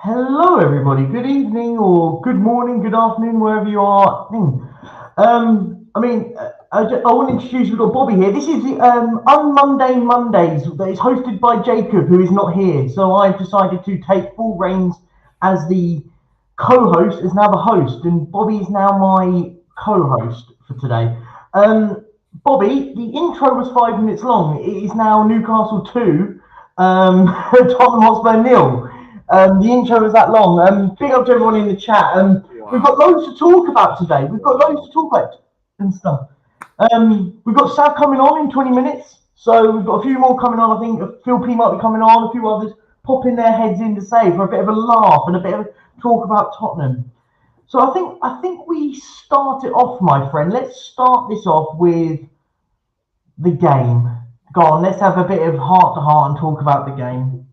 Hello, everybody. Good evening, or good morning, good afternoon, wherever you are. I want to introduce. We've got Bobby here. This is the Unmundane Mondays that is hosted by Jacob, who is not here. So I've decided to take full reins as the co-host, is now the host, and Bobby is now my co-host for today. Bobby, the intro was 5 minutes long. It is now Newcastle 2, Tottenham Hotspur 0. The intro was that long. Big up to everyone in the chat. We've got loads to talk about today. We've got loads to talk about and stuff. We've got Sav coming on in 20 minutes. So we've got a few more coming on. I think Phil P might be coming on. A few others popping their heads in to say for a bit of a laugh and a bit of talk about Tottenham. So I think we start it off, my friend. Let's start this off with the game. Go on, let's have a bit of heart to heart and talk about the game.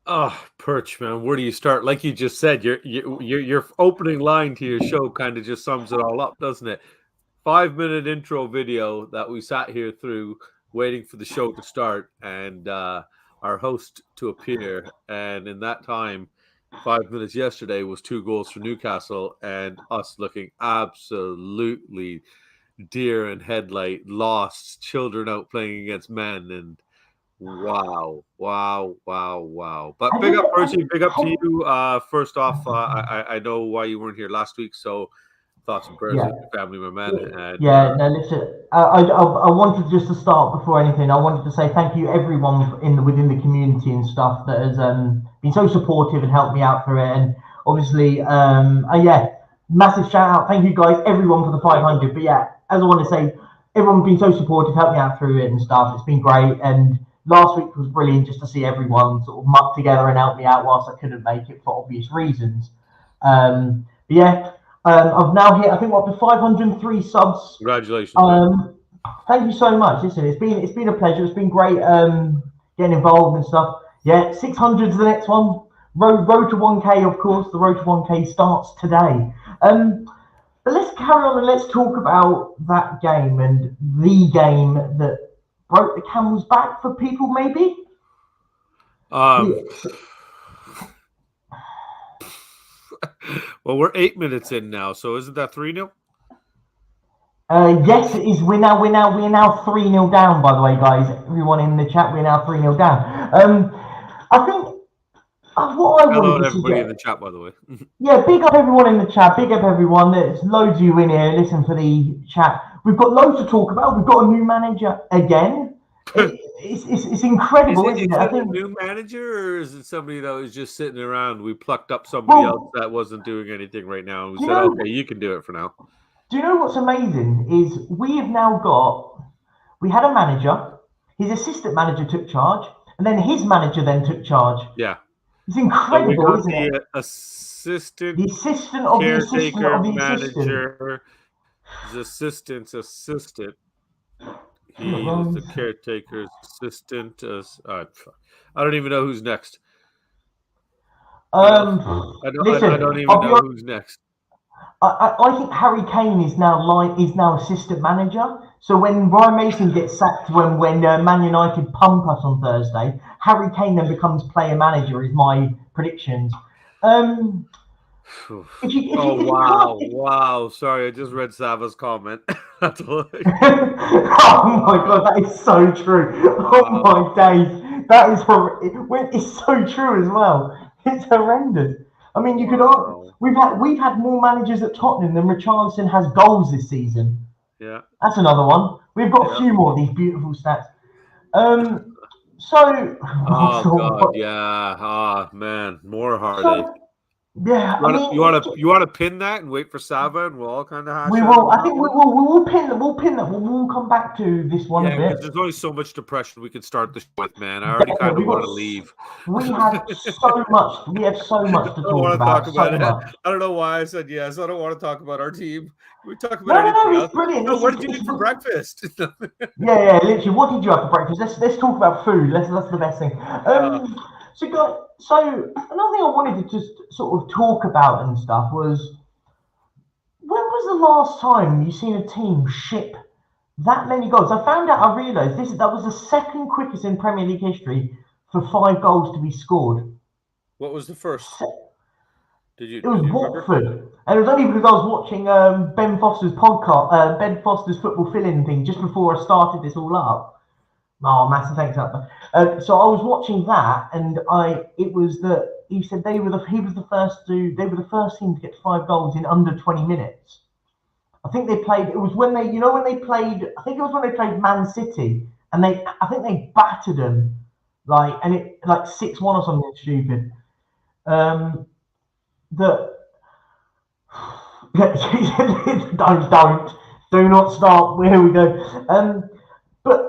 Oh, Perch, man, where do you start? Like you just said, your opening line to your show kind of just sums it all up, doesn't it? 5-minute intro video that we sat here through, waiting for the show to start, and our host to appear. And in that time, 5 minutes yesterday was 2 goals for Newcastle, and us looking absolutely deer in headlight, lost, children out playing against men, and wow. But big up, Percy. Big up to you. First off, I know why you weren't here last week, so thoughts and prayers Yeah. with your family, my man. And No, listen. I wanted just to start before anything. I wanted to say thank you, everyone within the community and stuff that has been so supportive and helped me out through it. And obviously, massive shout out. Thank you guys, everyone, for the 500. But yeah, as I want to say, everyone's been so supportive, helped me out through it and stuff. It's been great. And last week was brilliant just to see everyone sort of muck together and help me out whilst I couldn't make it for obvious reasons. But yeah. I've now hit, I think, up to 503 subs. congratulations. Thank you so much. Listen, it's been a pleasure. It's been great getting involved and stuff. Yeah, 600 is the next one. Road to 1K, of course. The road to 1K starts today. But let's carry on and let's talk about that game and the game that broke the camel's back for people, maybe. Well, we're 8 minutes in now, so isn't that 3-0? Yes, it is. We're now 3-0 down. By the way, guys, everyone in the chat, we're now 3-0 down. I think what I Hello wanted to everybody suggest, in the chat, by the way. yeah, big up everyone in the chat. Big up everyone. There's loads of you in here. Listen for the chat. We've got loads to talk about. We've got a new manager again. It's incredible, isn't it? I think a new manager, or is it somebody that was just sitting around? We plucked up somebody else that wasn't doing anything right now, and we said, "Okay, you can do it for now." Do you know what's amazing is we had a manager, his assistant manager took charge, and then his manager then took charge. Yeah, it's incredible, so isn't it? The assistant of the caretaker assistant manager, his assistant's assistant. He is the caretaker's assistant. I don't even know who's next. I don't even know who's next. I think Harry Kane is now assistant manager. So when Ryan Mason gets sacked, when Man United pump us on Thursday, Harry Kane then becomes player manager. Is my predictions. Wow! Sorry, I just read Sava's comment. That's oh my god, that is so true. Wow. Oh my days, that is it's so true as well. It's horrendous. I mean, you could we've had more managers at Tottenham than Richarlison has goals this season. Yeah, that's another one. We've got a few more of these beautiful stats. Man, more heartache. Yeah, you want to pin that and wait for Sava, and we'll all kind of hash. We will. I think we will pin that. We'll pin that. We'll come back to this one a bit. There's only so much depression we could start this with, man. I already kind of want to leave. We have so much. We have so much to talk about. I don't know why I said yes. I don't want to talk about our team. We talk about anything else. Brilliant. No, what did you eat for breakfast? yeah, literally. What did you have for breakfast? Let's talk about food. That's the best thing. So another thing I wanted to just sort of talk about and stuff was, when was the last time you seen a team ship that many goals? I realised that was the second quickest in Premier League history for 5 goals to be scored. What was the first? It was Watford, and it was only because I was watching Ben Foster's podcast, Ben Foster's football fill-in thing just before I started this all up. Oh, massive thanks up. So I was watching that, and it was that he said they were the first team to get 5 goals in under 20 minutes. I think they played. It was when they played. I think it was when they played Man City, and I think they battered them, like 6-1 or something stupid. That do not start. Here we go. But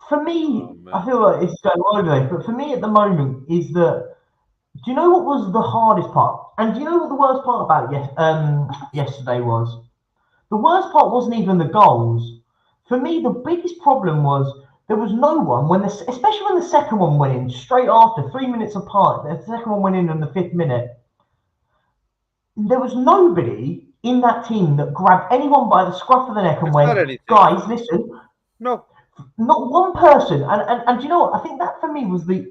for me, I feel like it's going all over there. But for me at the moment is that, do you know what was the hardest part? And do you know what the worst part about yesterday was? The worst part wasn't even the goals. For me, the biggest problem was there was no one especially when the second one went in straight after, 3 minutes apart. The second one went in the 5th minute. There was nobody in that team that grabbed anyone by the scruff of the neck and went, "Guys, listen." No. Not one person. And do you know what? I think that for me was the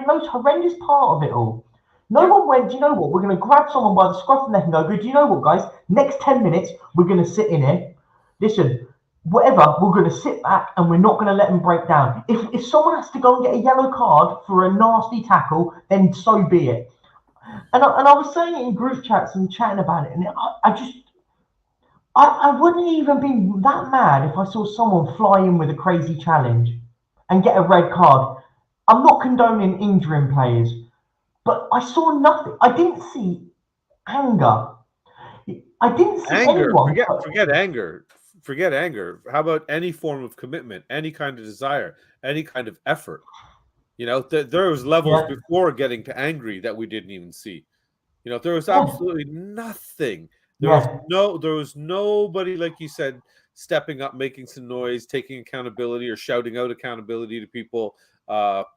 most horrendous part of it all. No one went, "Do you know what? We're going to grab someone by the scruff of the neck and go, do you know what, guys? Next 10 minutes, we're going to sit in here. Listen, whatever, we're going to sit back and we're not going to let them break down. If someone has to go and get a yellow card for a nasty tackle, then so be it." And I was saying it in group chats and chatting about it, and I wouldn't even be that mad if I saw someone fly in with a crazy challenge and get a red card. I'm not condoning injuring players, but I saw nothing. I didn't see anger. I didn't see anyone. Forget anger. Forget anger. How about any form of commitment, any kind of desire, any kind of effort? There was levels before getting to angry that we didn't even see. There was absolutely nothing. There was nobody, like you said, stepping up, making some noise, taking accountability or shouting out accountability to people,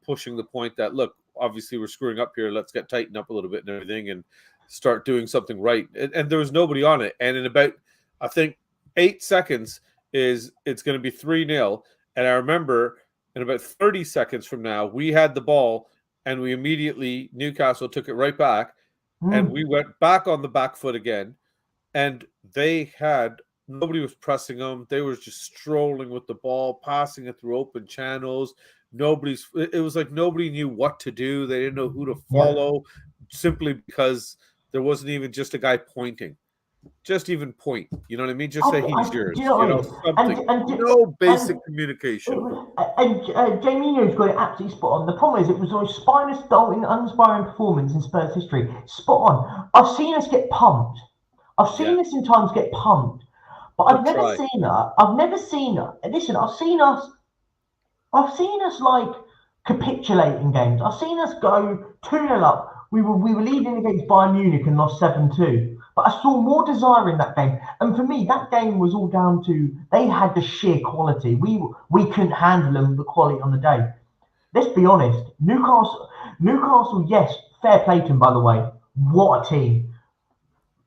pushing the point that, look, obviously we're screwing up here. Let's get tightened up a little bit and everything and start doing something right. And there was nobody on it. And in about, I think, 8 seconds it's going to be 3-0. And I remember in about 30 seconds from now, we had the ball and Newcastle took it right back and we went back on the back foot again. And nobody was pressing them. They were just strolling with the ball, passing it through open channels. It was like nobody knew what to do. They didn't know who to follow simply because there wasn't even just a guy pointing. Just even point. You know what I mean? Just say he's yours. Something. No basic communication. Jamie's got it absolutely spot on. The problem is it was the most uninspiring performance in Spurs history. Spot on. I've seen us get pumped. I've seen us in times get pumped, but I've never seen her. Listen, I've seen us like capitulate in games. I've seen us go 2-0 up. We were leading against Bayern Munich and lost 7-2. But I saw more desire in that game. And for me, that game was all down to they had the sheer quality. We couldn't handle them, the quality on the day. Let's be honest. Newcastle, yes, fair play to them, by the way. What a team.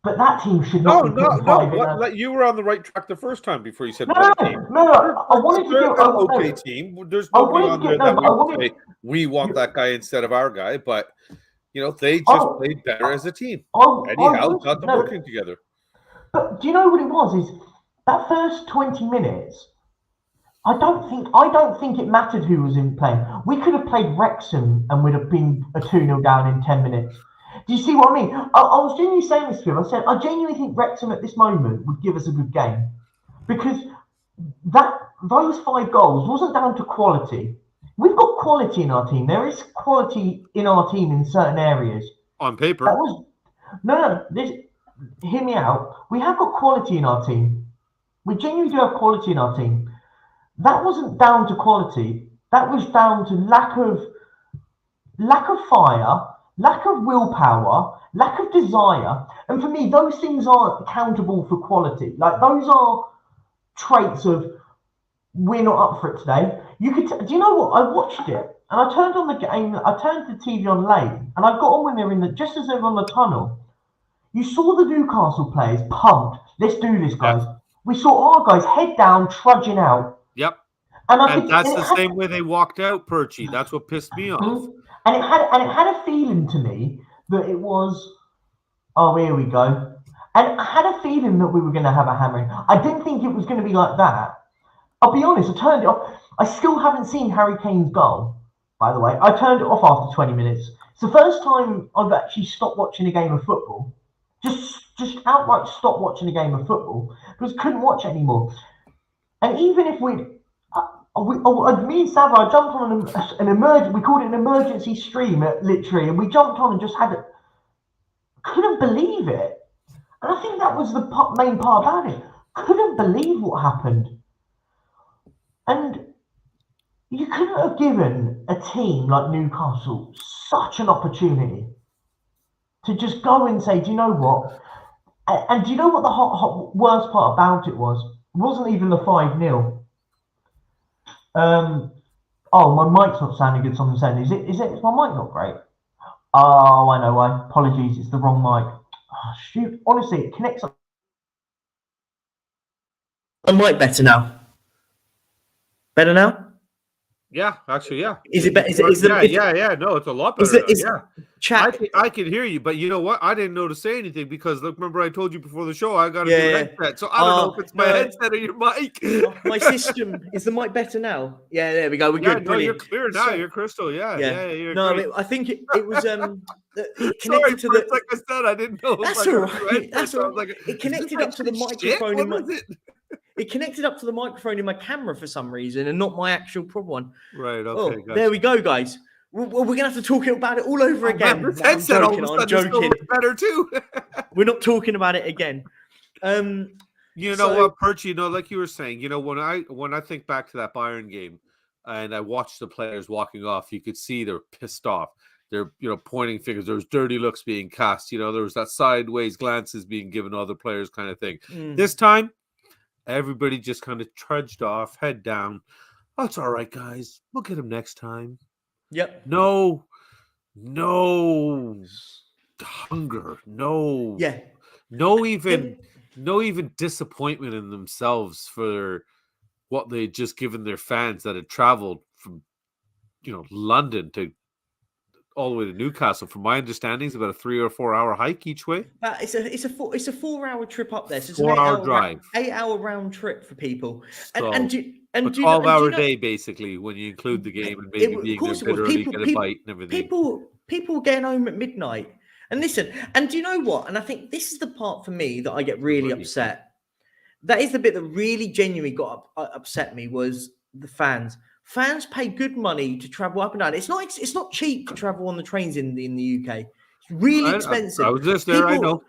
But that team should not be putting 5 in. You were on the right track the first time before you said No. I wanted to get an okay team. There's nobody on there that we would say we want that guy instead of our guy, but they just played better as a team. Eddie Howe got them working together. But do you know what it was? Is that first 20 minutes? I don't think it mattered who was in playing. We could have played Wrexham and we'd have been a 2-0 down in 10 minutes. Do you see what I mean? I was genuinely saying this to him. I said, I genuinely think Wrexham at this moment would give us a good game. Because those 5 goals wasn't down to quality. We've got quality in our team. There is quality in our team in certain areas. On paper. Hear me out. We have got quality in our team. We genuinely do have quality in our team. That wasn't down to quality. That was down to lack of fire, lack of willpower, lack of desire. And for me, those things aren't accountable for quality. Like, those are traits of, we're not up for it today. Do you know what? I watched it and I turned on the game. I turned the TV on late and I got on when they were just as they were on the tunnel. You saw the Newcastle players pumped. Let's do this, guys. Yep. We saw our guys head down, trudging out. Yep. And that's the same way they walked out, Perchy. That's what pissed me off. and it had a feeling to me that it was, oh, here we go. And I had a feeling that we were going to have a hammering. I didn't think it was going to be like that. I'll be honest, I turned it off. I still haven't seen Harry Kane's goal, by the way. I turned it off after 20 minutes. It's the first time I've actually stopped watching a game of football. Just outright stopped watching a game of football because I couldn't watch it anymore. And even if me and Sava jumped on an emergency, we called it an emergency stream, literally, and we jumped on and just had it. Couldn't believe it. And I think that was the main part about it. Couldn't believe what happened. And you couldn't have given a team like Newcastle such an opportunity to just go and say, do you know what? And do you know what the worst part about it was? It wasn't even the 5-0. Oh, my mic's not sounding good, someone said. Is my mic not great? Oh, I know why. Apologies, it's the wrong mic. Oh, shoot. Honestly, it connects up. My mic better now. Better now? Yeah, actually, yeah. Is it better? Yeah. No, it's a lot better. Chat. I can hear you, but you know what? I didn't know to say anything because look, remember I told you before the show I got a new headset, so I don't know if it's my headset or your mic. My system is the mic better now. Yeah, there we go. We're good. No, you're clear now. You're crystal. Yeah. You're great. I think it was connected to the. Like I said, I didn't know. That's all right. That's all right. It connected up to the microphone in my. It connected up to the microphone in my camera for some reason and not my actual proper one. Right, okay. Oh, there we go, guys. We're going to have to talk about it all over again. Man, I'm joking. Better too. We're not talking about it again. You know what, Perch, like you were saying, when I think back to that Bayern game and I watched the players walking off, you could see they're pissed off. They're, pointing fingers. There was dirty looks being cast. There was that sideways glances being given to other players kind of thing. This time, everybody just kind of trudged off, head down. Oh, it's all right, guys. We'll get him next time. Yep. No hunger. No. Yeah. No even disappointment in themselves for what they had just given their fans that had traveled from, London to all the way to Newcastle. From my understanding, it's about a 3 or 4 hour hike each way. It's a 4-hour trip up there. So it's 4 hour drive, 8-hour round trip for people, so, and 12-hour day basically when you include the game and maybe being a bit early, get a bite and everything. People getting home at midnight. And listen, and do you know what? And I think this is the part for me that I get really upset. That is the bit that really genuinely upset me was the fans. Fans pay good money to travel up and down. It's not cheap to travel on the trains in the UK. It's really expensive. I was just there, I know.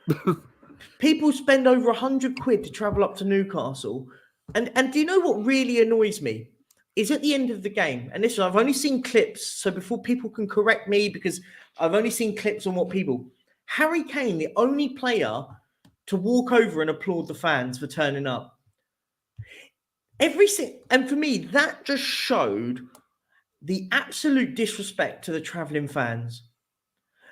People spend over 100 quid to travel up to Newcastle. And do you know what really annoys me? Is at the end of the game, and listen, I've only seen clips, so before people can correct me, because I've only seen clips on Harry Kane, the only player to walk over and applaud the fans for turning up. And for me, that just showed the absolute disrespect to the travelling fans.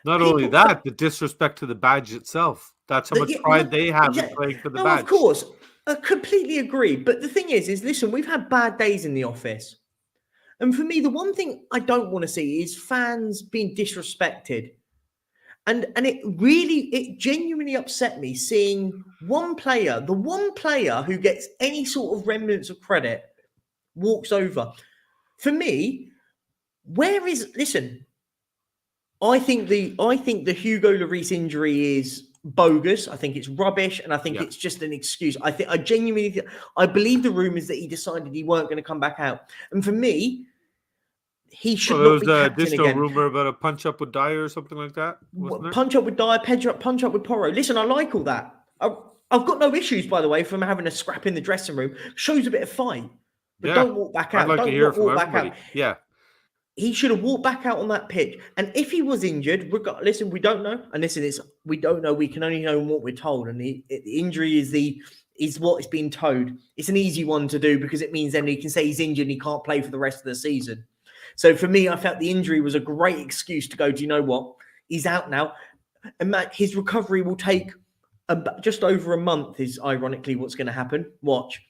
Not only that, the disrespect to the badge itself. That's how much pride they have in playing for the badge. Of course, I completely agree. But the thing is listen, we've had bad days in the office. And for me, the one thing I don't want to see is fans being disrespected. And it genuinely upset me seeing the one player who gets any sort of remnants of credit walks over. For me, I think the Hugo Lloris injury is bogus. I think it's rubbish, and I think it's just an excuse. I believe the rumors that he decided he weren't going to come back out. And for me, he should not be captain again. There was a rumor about a punch up with Dyer or something like that. Punch up with Dyer, punch up with Porro. Listen, I like all that. I've got no issues, by the way, from having a scrap in the dressing room. Shows a bit of fight, but don't walk back out. I'd like to hear from everybody. Yeah. He should have walked back out on that pitch. And if he was injured, listen, we don't know. And listen, we don't know. We can only know what we're told. And the injury is what is being told. It's an easy one to do because it means then he can say he's injured and he can't play for the rest of the season. So for me, I felt the injury was a great excuse to go, do you know what? He's out now. And his recovery will take just over a month is ironically what's going to happen. Watch.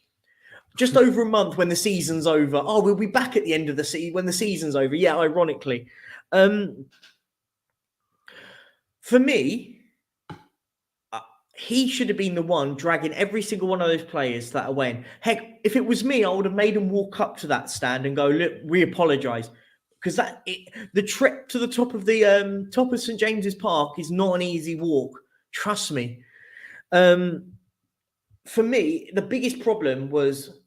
Just over a month when the season's over. Oh, we'll be back at the end of the season when the season's over. Yeah, ironically. For me, he should have been the one dragging every single one of those players that are went. Heck, if it was me, I would have made them walk up to that stand and go, "Look, we apologise," because the trip to the top of the top of St James's Park is not an easy walk. Trust me. For me, the biggest problem was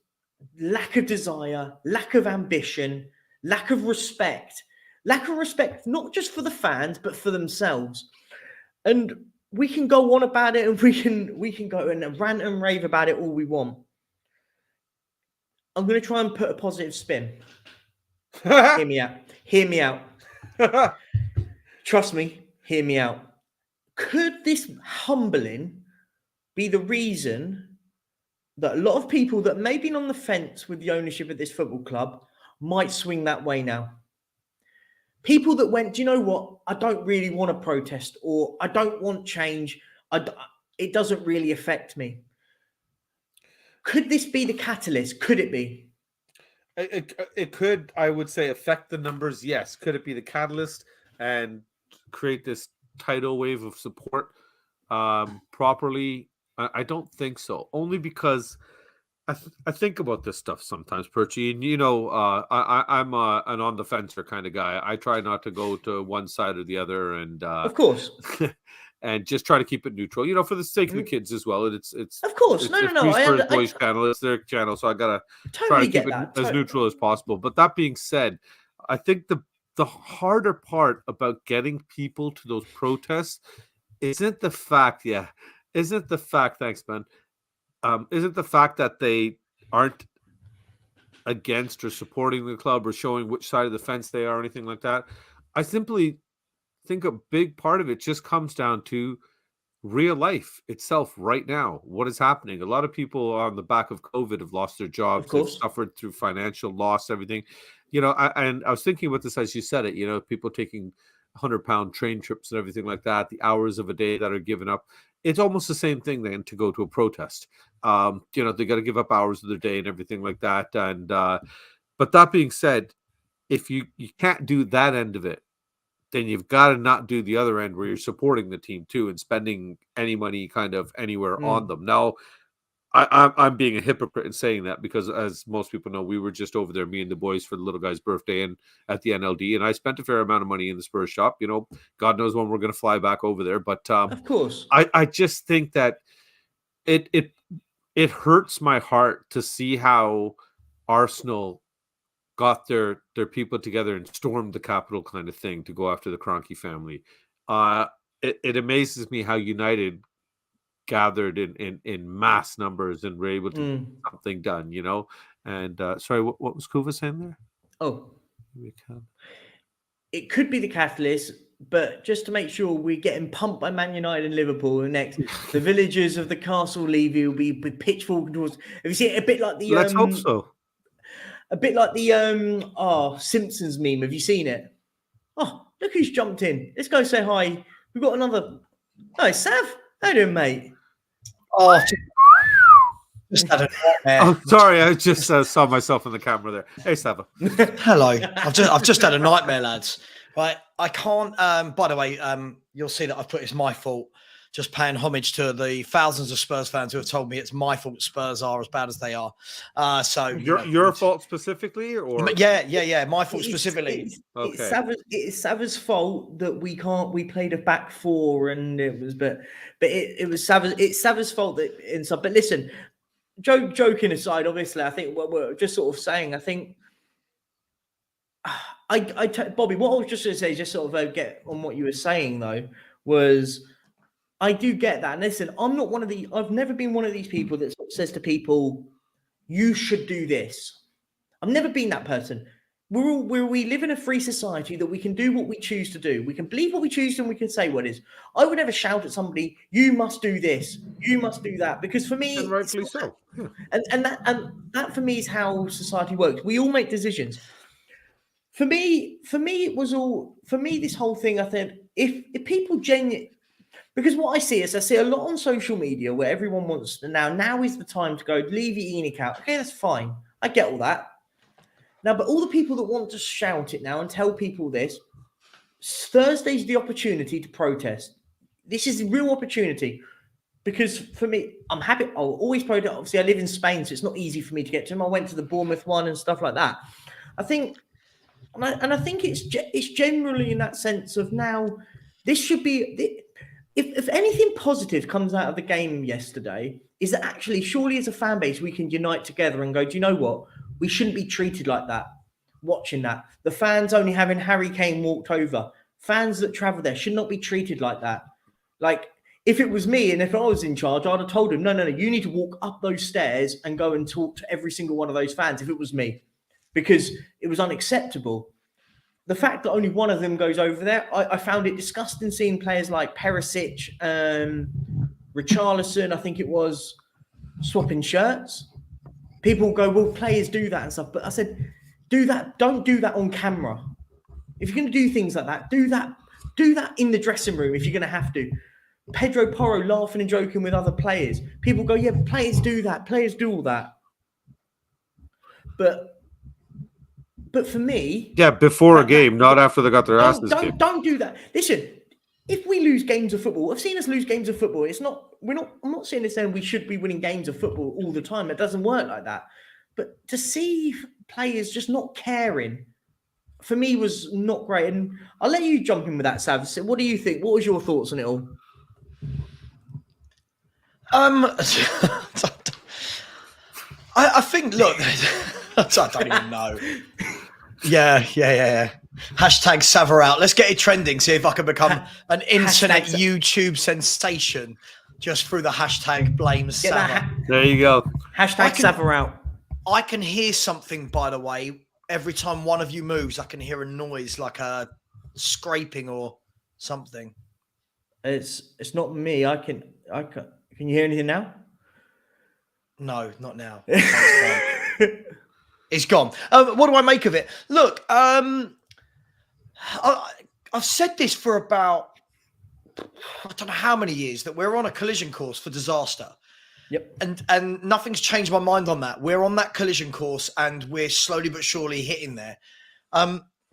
lack of desire, lack of ambition, lack of respect, not just for the fans but for themselves. And we can go on about it, and we can go and rant and rave about it all we want. I'm going to try and put a positive spin. Hear me out. Hear me out. Trust me. Hear me out. Could this humbling be the reason that a lot of people that may have been on the fence with the ownership of this football club might swing that way now? People that went, do you know what? I don't really want to protest, or I don't want change. It doesn't really affect me. Could this be the catalyst? Could it be? It could, I would say, affect the numbers. Yes. Could it be the catalyst and create this tidal wave of support properly? I don't think so. Only because I think about this stuff sometimes, Perchy, and I'm an on the fencer kind of guy. I try not to go to one side or the other, and of course, and just try to keep it neutral. For the sake of the kids as well. It's of course, no. Spurs Boys channel. It's their channel, so I gotta try to keep it as neutral as possible. But that being said, I think the harder part about getting people to those protests isn't the fact. Thanks, Ben. Isn't the fact that they aren't against or supporting the club or showing which side of the fence they are or anything like that. I simply think a big part of it just comes down to real life itself right now. What is happening? A lot of people on the back of COVID have lost their jobs. They've suffered through financial loss, everything. And I was thinking about this as you said it, people taking 100-pound train trips and everything like that, the hours of a day that are given up. It's almost the same thing then to go to a protest. They got to give up hours of their day and everything like that. And but that being said, if you can't do that end of it, then you've got to not do the other end where you're supporting the team too and spending any money kind of anywhere on them. Now, I'm being a hypocrite in saying that because, as most people know, we were just over there, me and the boys, for the little guy's birthday and at the NLD, and I spent a fair amount of money in the Spurs shop. God knows when we're going to fly back over there, but of course, I just think that it hurts my heart to see how Arsenal got their people together and stormed the Capitol kind of thing to go after the Kroenke family. It amazes me how United gathered in mass numbers and were able to get something done, And sorry, what was Kuva saying there? Oh, it could be the catalyst, but just to make sure we're getting pumped by Man United and Liverpool next, the villagers of the Castle Levy will be pitchforking towards. Have you seen it? A bit like the let's hope so. A bit like the Simpsons meme. Have you seen it? Oh, look who's jumped in. Let's go say hi. We've got another. Oh, Sav. How you doing, mate? Oh, just had a nightmare. Oh, sorry, I just saw myself in the camera there. Hey, Sava. Hello. I've just had a nightmare, lads. Right, I can't. By the way, you'll see that I've put it's my fault. Just paying homage to the thousands of Spurs fans who have told me it's my fault Spurs are as bad as they are. So your fault specifically, or yeah, my fault specifically. It's Sava's fault that we played a back four, and it was, but it was Sava's fault that inside. But listen, joking aside, obviously, I think what we're just sort of saying, I think. Bobby, what I was just going to say, just sort of get on what you were saying though, was. I do get that. And listen, I've never been one of these people that says to people, you should do this. I've never been that person. We live in a free society that we can do what we choose to do. We can believe what we choose and we can say what it is. I would never shout at somebody, you must do this, you must do that. Because for me, and rightfully so. Yeah. And that for me is how society works. We all make decisions. For me, this whole thing, I think, if people genuinely. Because what I see is a lot on social media where everyone wants to now is the time to go leave your ENIC out. Okay, that's fine. I get all that. Now, but all the people that want to shout it now and tell people this, Thursday's the opportunity to protest. This is a real opportunity. Because for me, I'm happy. I'll always protest. Obviously, I live in Spain, so it's not easy for me to get to them. I went to the Bournemouth one and stuff like that. I think, and I think it's generally in that sense of now, this should be. If anything positive comes out of the game yesterday, is that actually surely as a fan base we can unite together and go, do you know what? We shouldn't be treated like that. Watching that, the fans only having Harry Kane walked over. Fans that travel there should not be treated like that. Like. If it was me and if I was in charge, I'd have told him, no, you need to walk up those stairs and go and talk to every single one of those fans if it was me, because it was unacceptable. The fact that only one of them goes over there, I found it disgusting seeing players like Perisic, Richarlison, I think it was, swapping shirts. People go, well, players do that and stuff. But I said, do that. Don't do that on camera. If you're going to do things like that, do that in the dressing room if you're going to have to. Pedro Porro laughing and joking with other players. People go, yeah, players do that. Players do all that. But for me... Yeah, before a game, not after they got their asses kicked. Don't do that. Listen, if we lose games of football, I've seen us lose games of football. I'm not saying this saying we should be winning games of football all the time. It doesn't work like that. But to see players just not caring, for me, was not great. And I'll let you jump in with that, Sav. So what do you think? What was your thoughts on it all? I think, look, I don't even know. Yeah. Hashtag Savor out. Let's get it trending. See if I can become an internet YouTube sensation just through the hashtag blame Savor. There you go. Hashtag Savor out. I can hear something, by the way. Every time one of you moves, I can hear a noise like a scraping or something. It's not me. I can. Can you hear anything now? No, not now. It's gone. What do I make of it? Look, I've said this for about, I don't know how many years, that we're on a collision course for disaster. Yep. And nothing's changed my mind on that. We're on that collision course and we're slowly but surely hitting there.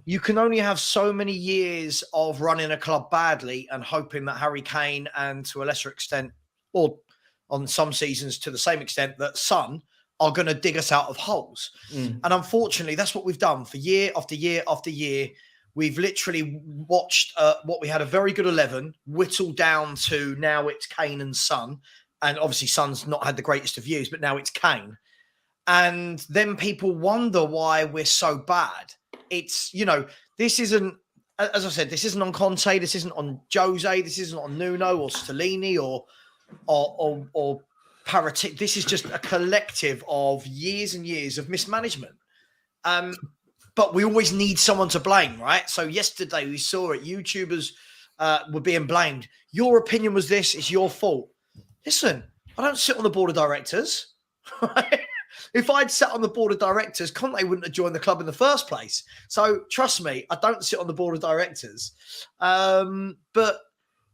You can only have so many years of running a club badly and hoping that Harry Kane and to a lesser extent, or on some seasons to the same extent, that Son are going to dig us out of holes. And unfortunately, that's what we've done for year after year after year. We've literally watched what we had a very good 11 whittle down to now it's Kane and Son. And obviously Son's not had the greatest of years, but now it's Kane. And then people wonder why we're so bad. It's, this isn't, as I said, this isn't on Conte, this isn't on Jose, this isn't on Nuno or Stellini or Paratici. This is just a collective of years and years of mismanagement. But we always need someone to blame, right? So yesterday we saw it. YouTubers were being blamed. Your opinion was this. It's your fault. Listen, I don't sit on the board of directors. Right? If I'd sat on the board of directors, Conte wouldn't have joined the club in the first place. So trust me, I don't sit on the board of directors. But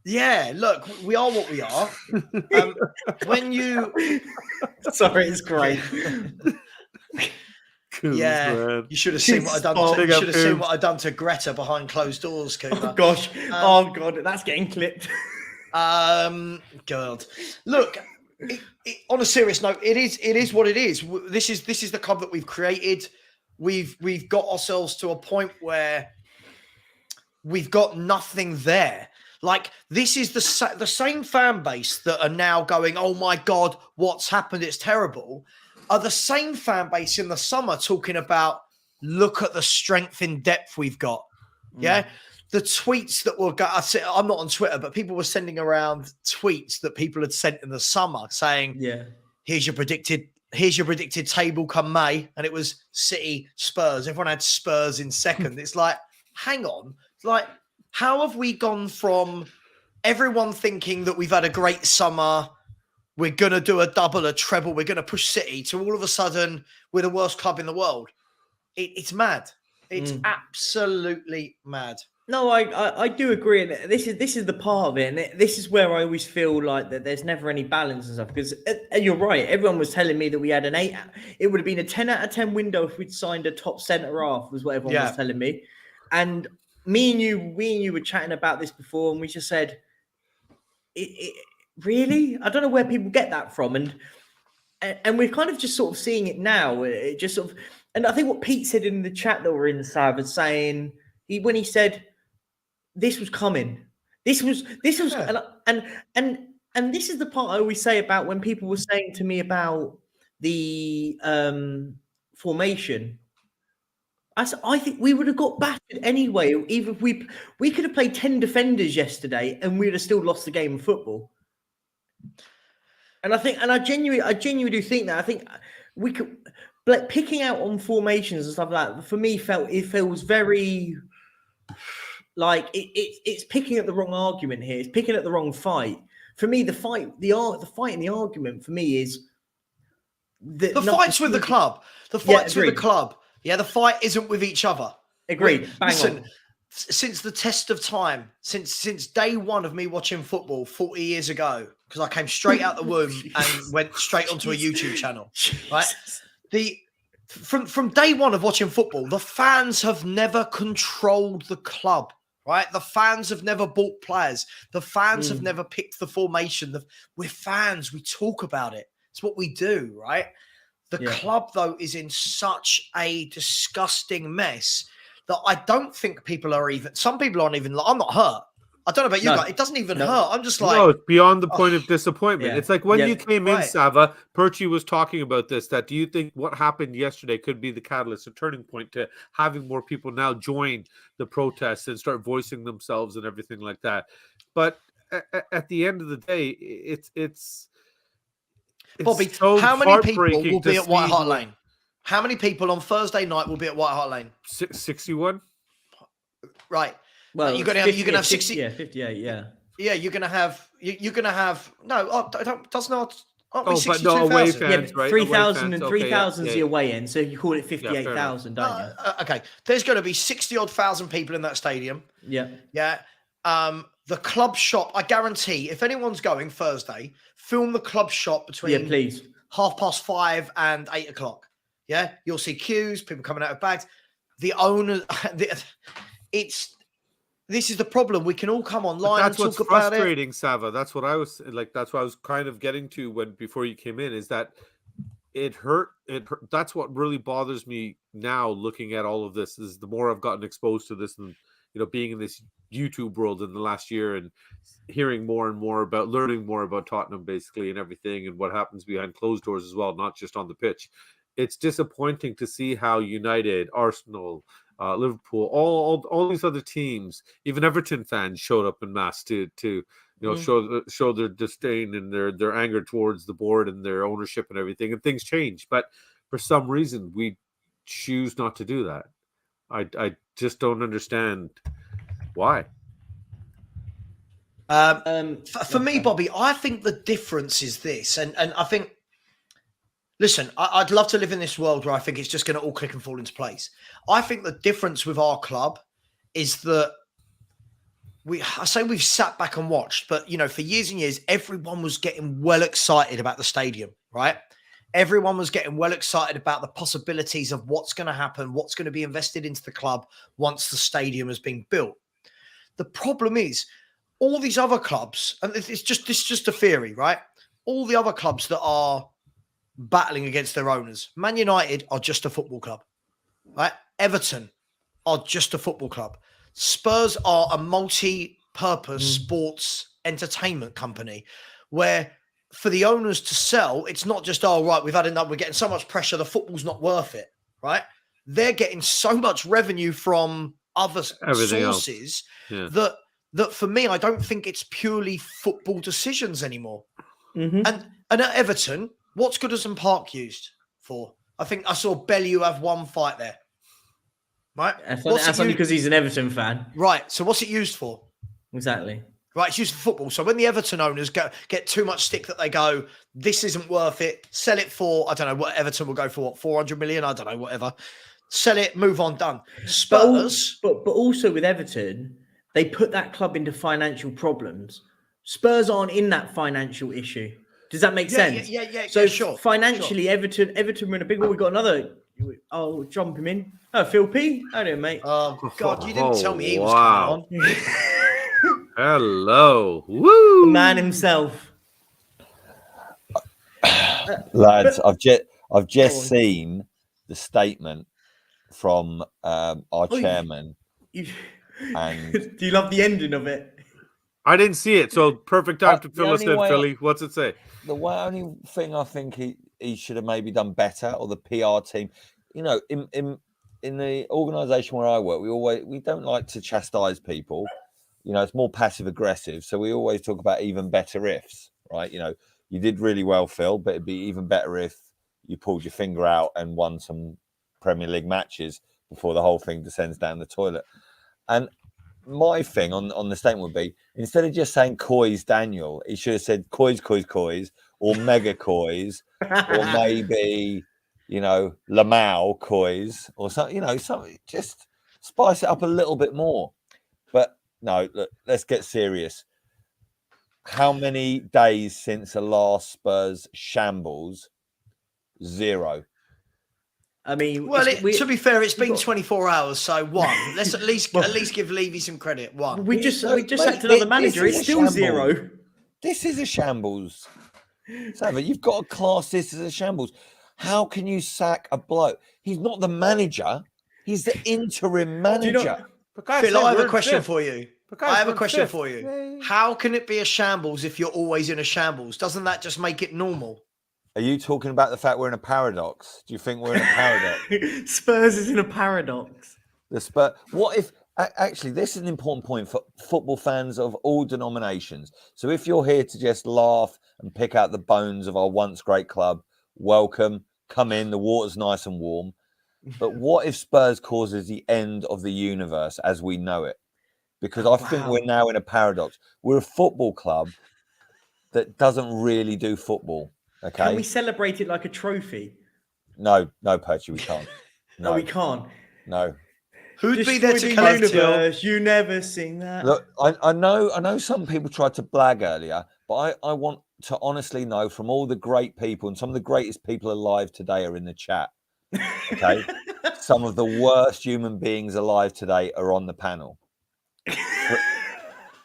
yeah, look, we are what we are. When you... Sorry, it's great. Yeah, man. You should have seen what I've done. You should have seen what I've done to Greta behind closed doors, Cooper. Oh gosh, oh god, that's getting clipped. God, look. On a serious note, it is what it is. This is the club that we've created. We've got ourselves to a point where we've got nothing there. Like, this is the same fan base that are now going, oh my God, what's happened? It's terrible. Are the same fan base in the summer talking about, look at the strength in depth we've got. Yeah. The tweets that were, I'm not on Twitter, but people were sending around tweets that people had sent in the summer saying, yeah, here's your predicted table come May. And it was City, Spurs. Everyone had Spurs in second. It's like, hang on. It's like, how have we gone from everyone thinking that we've had a great summer, we're going to do a double, a treble, we're going to push City, to all of a sudden we're the worst club in the world? It's mad. It's absolutely mad. No, I do agree, and this is the part of it, and this is where I always feel like that there's never any balance and stuff. Because you're right, everyone was telling me that we had an 8. It would have been a 10 out of 10 window if we'd signed a top centre half, was what everyone was telling me. And me and you were chatting about this before, and we just said, really? I don't know where people get that from, and we're kind of just sort of seeing it now. It just sort of, and I think what Pete said in the chat that we're in, Sav, was saying when he said this was coming, this was, Yeah. and this is the part I always say about when people were saying to me about the formation. I think we would have got battered anyway. Even if we could have played 10 defenders yesterday, and we'd have still lost the game of football. And I genuinely do think that. I think we could, like, picking out on formations and stuff like that, for me, it feels very like it's picking at the wrong argument here. It's picking at the wrong fight. For me, the fight and the argument for me is the fight's with the club. The fight's with the club. Yeah, the fight isn't with each other. Agreed. Listen, since the test of time, since day one of me watching football 40 years ago, because I came straight out the womb and went straight onto a YouTube channel, right? From day one of watching football, the fans have never controlled the club, right? The fans have never bought players. The fans have never picked the formation. We're fans. We talk about it. It's what we do, right? The club, though, is in such a disgusting mess that I don't think some people aren't even, I'm not hurt. I don't know about you guys. It doesn't even hurt. I'm just like... No, it's beyond the point of disappointment. Yeah. It's like when you came in, Sava, Perchi was talking about this, that do you think what happened yesterday could be the catalyst, a turning point to having more people now join the protests and start voicing themselves and everything like that? But at the end of the day, it's Bobby, so how many people will be at White Hart see Lane? How many people on Thursday night will be at White Hart Lane? 61. Right. Well, you're gonna have 60. Yeah, 58. Yeah. Yeah, you're gonna have no. Does not. Aren't we Oh, but 62,000? no, away fans, right? 3,000 and Okay, 3,000 is yeah. the away end, so you call it 58,000, don't you? Okay, there's going to be 60-odd thousand people in that stadium. Yeah. Yeah. The club shop, I guarantee, if anyone's going Thursday, film the club shop between please 5:30 and 8 o'clock. Yeah, you'll see queues, people coming out of bags. The owner, this is the problem. We can all come online and talk about it. That's what's frustrating, Sava. That's what I was like. That's what I was kind of getting to before you came in. Is that it hurt? That's what really bothers me now. Looking at all of this, is the more I've gotten exposed to this, and being in this YouTube world in the last year, and hearing more and more about, learning more about Tottenham, basically, and everything, and what happens behind closed doors as well, not just on the pitch. It's disappointing to see how United, Arsenal, Liverpool, all these other teams, even Everton fans showed up en masse to show their disdain and their anger towards the board and their ownership and everything, and things change. But for some reason, we choose not to do that. I just don't understand why. For me, Bobby, I think the difference is this, and I think, listen, I'd love to live in this world where I think it's just going to all click and fall into place. I think the difference with our club is that I say we've sat back and watched, but, for years and years, everyone was getting well excited about the stadium, right? Everyone was getting well excited about the possibilities of what's going to happen, what's going to be invested into the club once the stadium has been built. The problem is all these other clubs, and it's just a theory, right? All the other clubs that are battling against their owners. Man United are just a football club, right? Everton are just a football club. Spurs are a multi-purpose sports entertainment company where for the owners to sell, it's not just, oh, right, we've had enough, we're getting so much pressure, the football's not worth it, right? They're getting so much revenue from other sources that for me, I don't think it's purely football decisions anymore. Mm-hmm. And at Everton, what's Goodison Park used for? I think I saw Bellew have one fight there. Right? That's only because he's an Everton fan. Right. So what's it used for? Exactly. Right. It's used for football. So when the Everton owners get too much stick that they go, this isn't worth it, sell it for, I don't know what Everton will go for, what, 400 million? I don't know, whatever. Sell it, move on, done. Spurs. But also with Everton, they put that club into financial problems. Spurs aren't in that financial issue. Does that make sense? Yeah, so sure. financially, sure. Everton were in a big one. We got another I'll jump him in. Oh, Phil P. How do you, mate? Oh God, you didn't tell me he was wow. coming on. Hello. Woo. The man himself. Lads, but- I've just on. seen the statement from our you- chairman. And do you love the ending of it? I didn't see it, so perfect time to The fill us only in, way Philly. What's it say? the only thing I think he should have maybe done better, or the PR team, you know, in the organisation where I work, we don't like to chastise people. You know, it's more passive aggressive. So we always talk about even better ifs, right? You know, you did really well, Phil, but it'd be even better if you pulled your finger out and won some Premier League matches before the whole thing descends down the toilet. And my thing on the statement would be, instead of just saying Coys Daniel, he should have said Coys, or Mega Coys, or maybe, you know, Lamau Coys, or something, you know, something, just spice it up a little bit more. But no, look, let's get serious. How many days since the last Spurs shambles? 0. I mean, Well, to be fair, it's been got- 24 hours, so 1. Let's at least give Levy some credit. 1. we just Mate, sacked another this manager. is It's a still shambles. 0. This is a shambles. Savva, you've got to class this as a shambles. How can you sack a bloke? He's not the manager. He's the interim manager. Phil, I have a question for you. How can it be a shambles if you're always in a shambles? Doesn't that just make it normal? Are you talking about the fact we're in a paradox? Do you think we're in a paradox? Spurs is in a paradox. What if actually this is an important point for football fans of all denominations. So if you're here to just laugh and pick out the bones of our once great club, welcome, come in, the water's nice and warm. But what if Spurs causes the end of the universe as we know it? Because I think we're now in a paradox. We're a football club that doesn't really do football. Okay. Can we celebrate it like a trophy? No, Percy, we can't. No, we can't. No. Who'd be there to Destroy the collect universe. You never sing that. Look, I know some people tried to blag earlier, but I want to honestly know from all the great people, and some of the greatest people alive today are in the chat. Okay. Some of the worst human beings alive today are on the panel.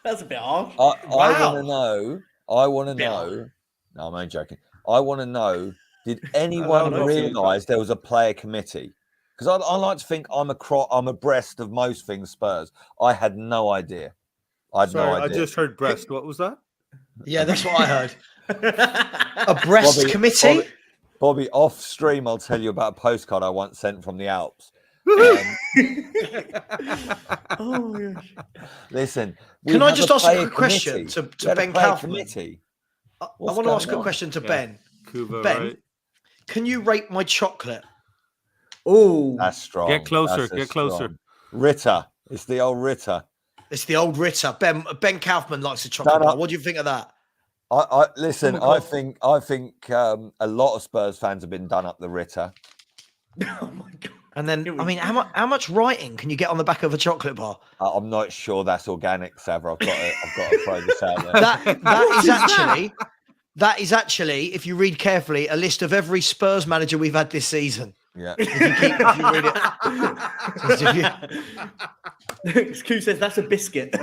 That's a bit harsh. I want to know. No, I'm only joking. I want to know, did anyone realise there was a player committee? Because I like to think I'm abreast of most things Spurs. I had no idea. I just heard breast. What was that? Yeah, that's what I heard. A breast committee? Bobby, off stream, I'll tell you about a postcard I once sent from the Alps. Oh my gosh. Listen, can I just ask a quick question to Ben Kaufman? I want to ask a question to Ben. Kuba, Ben, right? Can you rate my chocolate? Oh, that's strong. Get closer. Strong. Ritter. It's the old Ritter. It's the old Ritter. Ben Kaufman likes a chocolate bar. What do you think of that? Listen. I think a lot of Spurs fans have been done up the Ritter. Oh my god! And then, I mean, how much writing can you get on the back of a chocolate bar? I'm not sure that's organic, Savra. I've got to throw this out there. That is actually, if you read carefully, a list of every Spurs manager we've had this season. Yeah. If you read it. Q says that's a biscuit.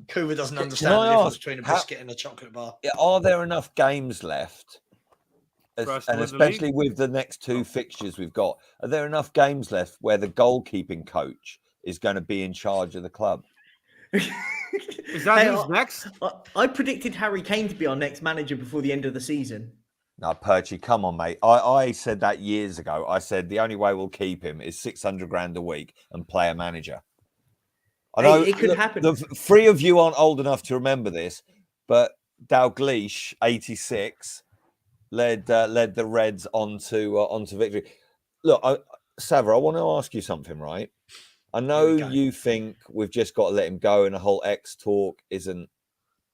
Kuba doesn't understand the difference between a biscuit and a chocolate bar. Are there enough games left? And especially with the next 2 fixtures we've got, are there enough games left where the goalkeeping coach is going to be in charge of the club? Is that who's next? I predicted Harry Kane to be our next manager before the end of the season. No, Perchy, come on, mate. I said that years ago. I said the only way we'll keep him is 600 grand a week and play a manager. I know it could happen. The 3 of you aren't old enough to remember this, but Dalglish, 86, led the Reds onto victory. Look, Savra, I want to ask you something, right? I know you think we've just got to let him go and the whole X talk isn't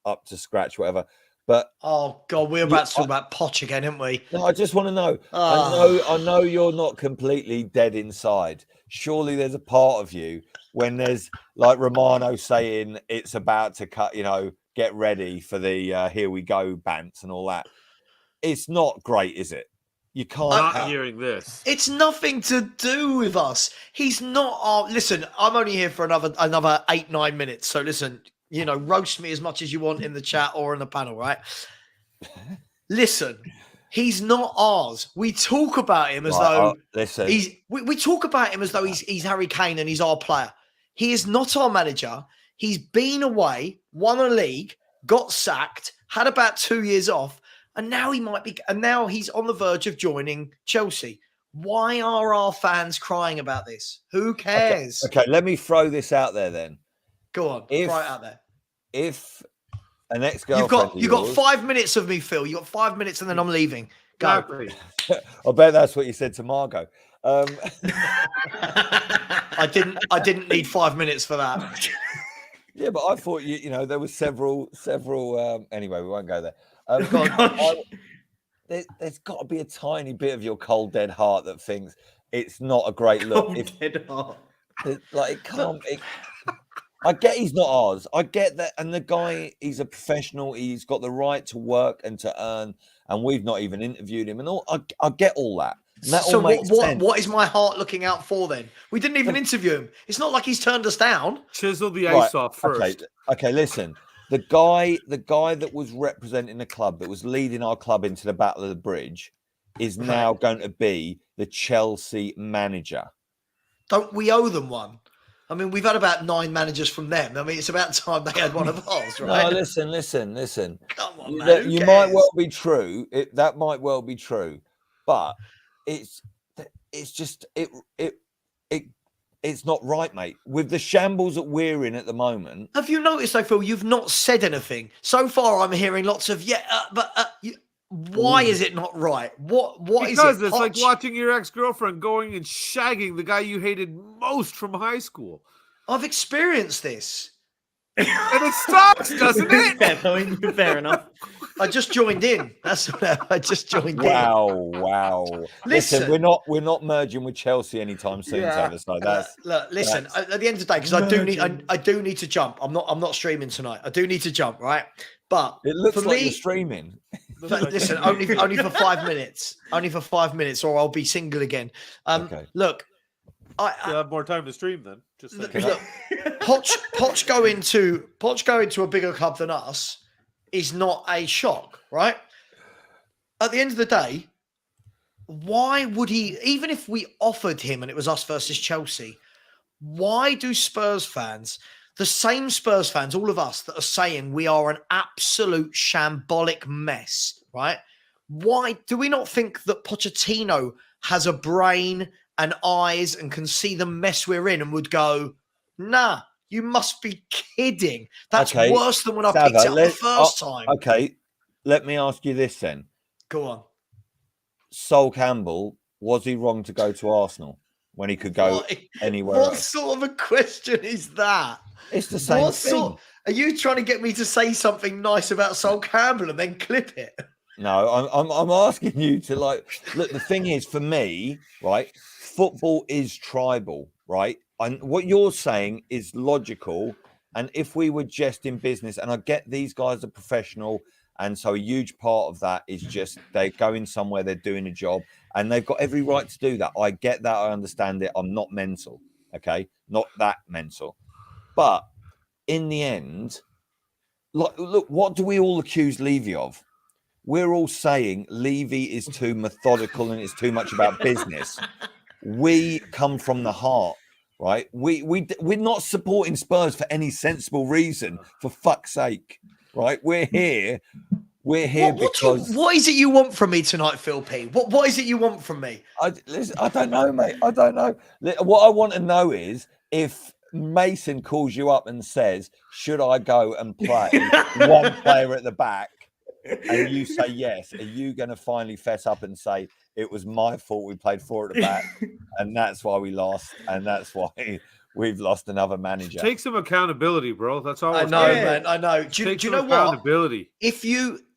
up to scratch, whatever. But oh god, we're about to talk about Poch again, aren't we? No, I just want to know. I know you're not completely dead inside. Surely there's a part of you when there's like Romano saying it's about to cut, get ready for the here we go bants and all that. It's not great, is it? You can't. Not hearing this. It's nothing to do with us. He's not our. Listen, I'm only here for another 8-9 minutes. So listen, roast me as much as you want in the chat or in the panel, right? Listen, he's not ours. We talk about him as though listen. We talk about him as though he's Harry Kane and he's our player. He is not our manager. He's been away, won a league, got sacked, had about 2 years off. And now now he's on the verge of joining Chelsea. Why are our fans crying about this? Who cares? Okay, let me throw this out there then. Go on, throw it out there. If an ex-girlfriend you've got 5 minutes of me, Phil. You got 5 minutes, and then I'm leaving. Go. Exactly. I bet that's what you said to Margot. I didn't need 5 minutes for that. Yeah, but I thought there was several. Anyway, we won't go there. There's got to be a tiny bit of your cold dead heart that thinks it's not a great look. Dead heart. Like it can't. I get he's not ours. I get that, and the guy, he's a professional. He's got the right to work and to earn, and we've not even interviewed him. And all I get all that. And that So all makes sense. what is my heart looking out for then? We didn't even interview him. It's not like he's turned us down. Chisel the ice off first. Okay, listen. The guy that was representing the club, that was leading our club into the Battle of the Bridge, is now going to be the Chelsea manager. Don't we owe them one? I mean, we've had about 9 managers from them. I mean, it's about time they had one of ours, right? No, listen. Come on, man. You might well be true. That might well be true, but it's just it's not right, mate. With the shambles that we're in at the moment. Have you noticed, though, Phil, you've not said anything? So far, I'm hearing lots of, why is it not right? What is it? Because it's like watching your ex-girlfriend going and shagging the guy you hated most from high school. I've experienced this. And it sucks, doesn't it? Fair enough. I just joined in. That's what I just joined in. Wow. Listen, we're not merging with Chelsea anytime soon, Taylor. So listen. At the end of the day, because I do need to jump. I'm not streaming tonight. I do need to jump, right? But it looks for like me, you're streaming. Listen, only for 5 minutes. Only for 5 minutes, or I'll be single again. Okay. Look, You'll have more time to stream then. Just look, Poch going to a bigger club than us is not a shock, right? At the end of the day, why would he, even if we offered him and it was us versus Chelsea, why do Spurs fans, the same Spurs fans, all of us that are saying we are an absolute shambolic mess, right? Why do we not think that Pochettino has a brain and eyes and can see the mess we're in and would go, nah, you must be kidding. That's worse than when I picked it up the first time. Okay, let me ask you this then. Go on. Sol Campbell, was he wrong to go to Arsenal when he could go anywhere else? What sort of a question is that? It's the same thing. Are you trying to get me to say something nice about Sol Campbell and then clip it? No, I'm asking you to look. The thing is, for me, right, football is tribal, right? And what you're saying is logical. And if we were just in business, and I get these guys are professional, and so a huge part of that is just they're going somewhere, they're doing a job, and they've got every right to do that. I get that, I understand it. I'm not mental, okay? Not that mental. But in the end, look, what do we all accuse Levy of? We're all saying Levy is too methodical and it's too much about business. We come from the heart, right? We're not supporting Spurs for any sensible reason, for fuck's sake, right? We're here because... What is it you want from me tonight, Phil P? What is it you want from me? I don't know, mate. I don't know. What I want to know is if Mason calls you up and says, should I go and play one player at the back? And you say yes, are you going to finally fess up and say it was my fault we played 4 at the back and that's why we lost and that's why we've lost another manager? Take some accountability, bro. That's all. I know, man. I know. Do you know accountability. What?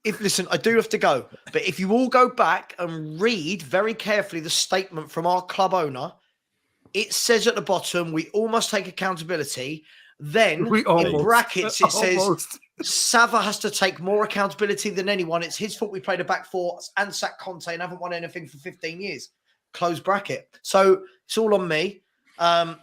If listen, I do have to go, but if you all go back and read very carefully the statement from our club owner, it says at the bottom, we all must take accountability. Then in brackets, it says Sava has to take more accountability than anyone. It's his fault we played a back four and sacked Conte and haven't won anything for 15 years. Close bracket. So it's all on me.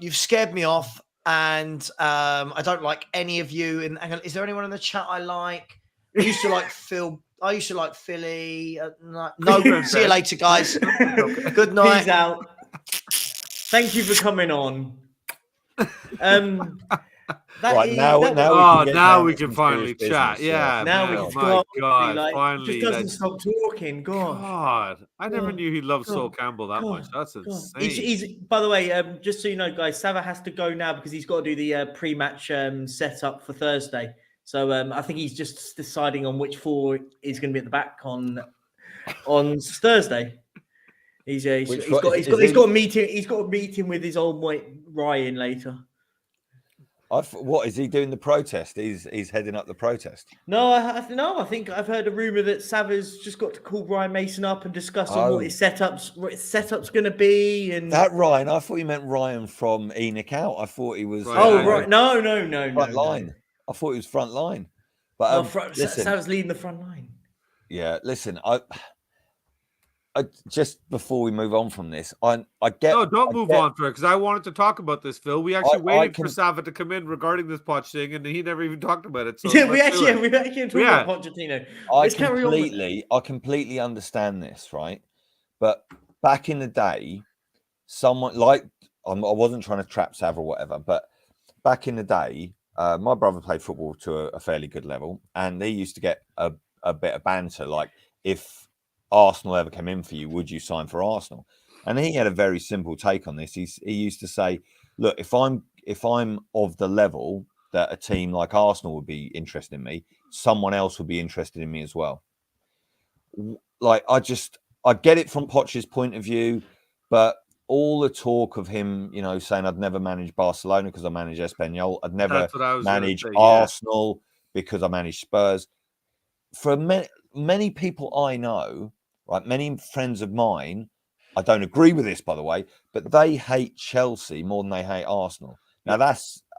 You've scared me off, and I don't like any of you. Is there anyone in the chat I like? I used to like Phil. I used to like Philly. No, see you later, guys. Good night. Peace out. Thank you for coming on. Now we can finally chat. Yeah, now man. we can My finally, God, like, finally. just doesn't stop talking. God, I never knew he loved Sol Campbell that much. That's insane. He's by the way, just so you know, guys, Sava has to go now because he's got to do the pre-match setup for Thursday. So I think he's just deciding on which four is going to be at the back on Thursday. He's got a meeting. He's got a meeting with his old mate Ryan later. What is he doing? The protest? He's heading up the protest. No, I think I've heard a rumor that Sava's just got to call Ryan Mason up and discuss on what his setup's going to be. And that Ryan, I thought you meant Ryan from Enoch Out. I thought he was. Right. No. Front line. I thought he was front line. But Sava's leading the front line. Yeah, listen, I just before we move on from this, I get. No, don't move on for it because I wanted to talk about this, Phil. We actually waited for Sava to come in regarding this Poch thing, and he never even talked about it. So yeah, we actually talked about Pochettino. I completely understand this, right? But back in the day, someone like I wasn't trying to trap Sava or whatever, but back in the day, my brother played football to a fairly good level, and they used to get a bit of banter, like if Arsenal ever came in for you, would you sign for Arsenal? And he had a very simple take on this. He used to say, look, if I'm of the level that a team like Arsenal would be interested in me, someone else would be interested in me as well. Like I get it from Poch's point of view, but all the talk of him, saying I'd never manage Barcelona because I manage Espanyol, I'd never manage Arsenal because I manage Spurs. For many people I know, right, many friends of mine, I don't agree with this, by the way, but they hate Chelsea more than they hate Arsenal. Now,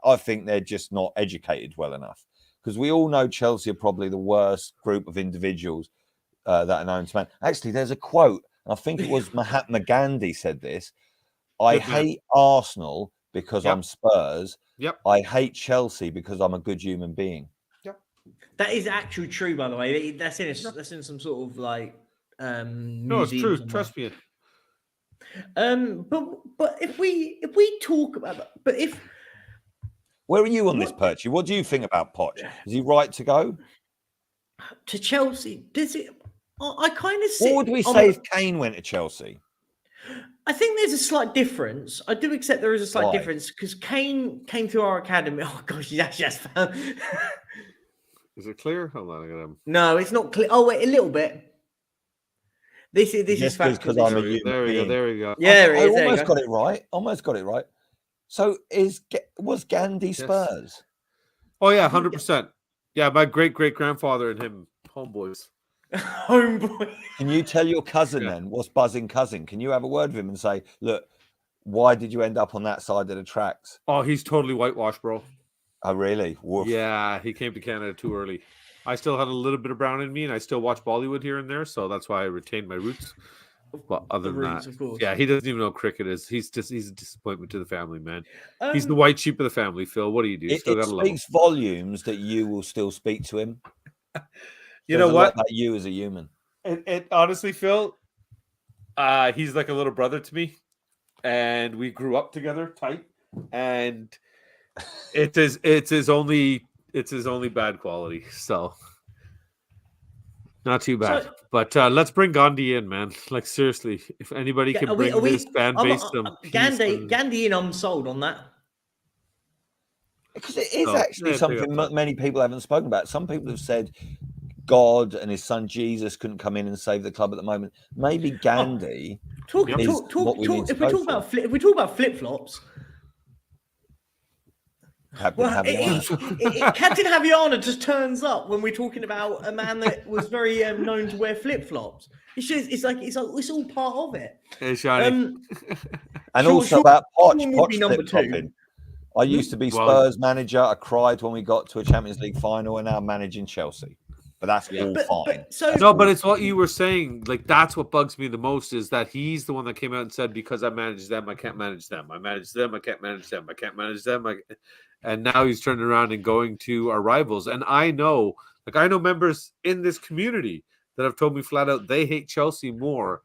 I think they're just not educated well enough because we all know Chelsea are probably the worst group of individuals that are known to man. Actually, there's a quote, and I think it was Mahatma Gandhi said this. I hate Arsenal because I'm Spurs. Yep. I hate Chelsea because I'm a good human being. That is actually true, by the way. That's in some sort of like no, it's true. Somewhere. Trust me. But if we talk about that, but if where are you on this, Perchy? What do you think about Poch? Is he right to go to Chelsea? Does it? I kind of. What would we say if Kane went to Chelsea? I think there's a slight difference. I do accept there is a slight difference because Kane came through our academy. Oh gosh, he's actually just found. Is it clear? Hold on, I got him. No, it's not clear. Oh wait, a little bit. This is because I'm a human being. There we go. Yeah, I almost got it right. Almost got it right. So was Gandhi Spurs? Oh yeah, 100%. Yeah, my great grandfather and him homeboys. Homeboy. Can you tell your cousin then? What's buzzing cousin? Can you have a word with him and say, look, why did you end up on that side of the tracks? Oh, he's totally whitewashed, bro. Oh, really? Woof. Yeah, he came to Canada too early. I still had a little bit of brown in me, and I still watch Bollywood here and there, so that's why I retained my roots. But other than that, yeah, he doesn't even know what cricket is. He's a disappointment to the family, man. He's the white sheep of the family, Phil. What do you do? It speaks volumes that you will still speak to him. You know what? About you as a human. It honestly, Phil, he's like a little brother to me, and we grew up together tight, and it's his only bad quality, so not too bad. But let's bring Gandhi in, man. Like seriously, if anybody can bring this fan base some Gandhi in, I'm sold on that. Because it is actually something many people haven't spoken about. Some people have said God and his son Jesus couldn't come in and save the club at the moment. Maybe Gandhi. If we talk about flip flops. Captain Javiana just turns up when we're talking about a man that was very known to wear flip flops. It's all part of it. Hey, Shani. And also about Poch flip flopping. I used to be Spurs manager. I cried when we got to a Champions League final, and now I'm managing Chelsea. But that's all fine. But it's what you were saying. Like, that's what bugs me the most is that he's the one that came out and said, because I manage them, I can't manage them. I manage them, I can't manage them. I can't manage them. And now he's turning around and going to our rivals. And I know members in this community that have told me flat out they hate Chelsea more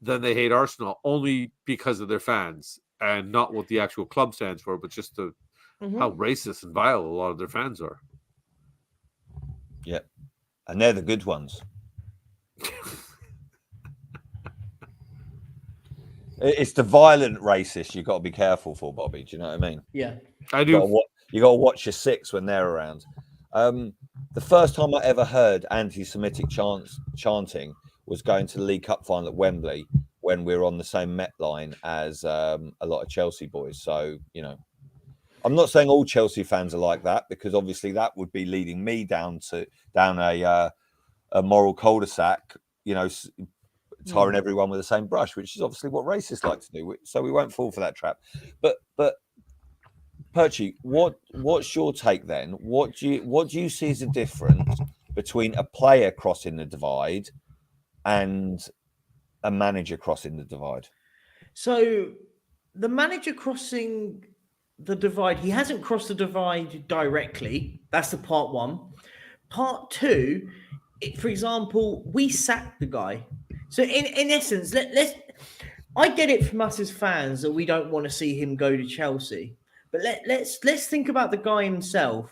than they hate Arsenal, only because of their fans and not what the actual club stands for, but just how racist and vile a lot of their fans are. Yeah. And they're the good ones. It's the violent racist you've got to be careful for, Bobby. Do you know what I mean? Yeah. I do. You got to watch your six when they're around. The first time I ever heard anti-Semitic chanting was going to the League Cup final at Wembley when we were on the same Met line as a lot of Chelsea boys. So, you know, I'm not saying all Chelsea fans are like that, because obviously that would be leading me down a moral cul-de-sac, you know, tarring everyone with the same brush, which is obviously what racists like to do. So we won't fall for that trap. But Perchy, what's your take then? What do you see as a difference between a player crossing the divide and a manager crossing the divide? So the manager crossing the divide, he hasn't crossed the divide directly. That's the part one. Part two, for example, we sacked the guy. So in essence, I get it from us as fans that we don't want to see him go to Chelsea. But let's think about the guy himself.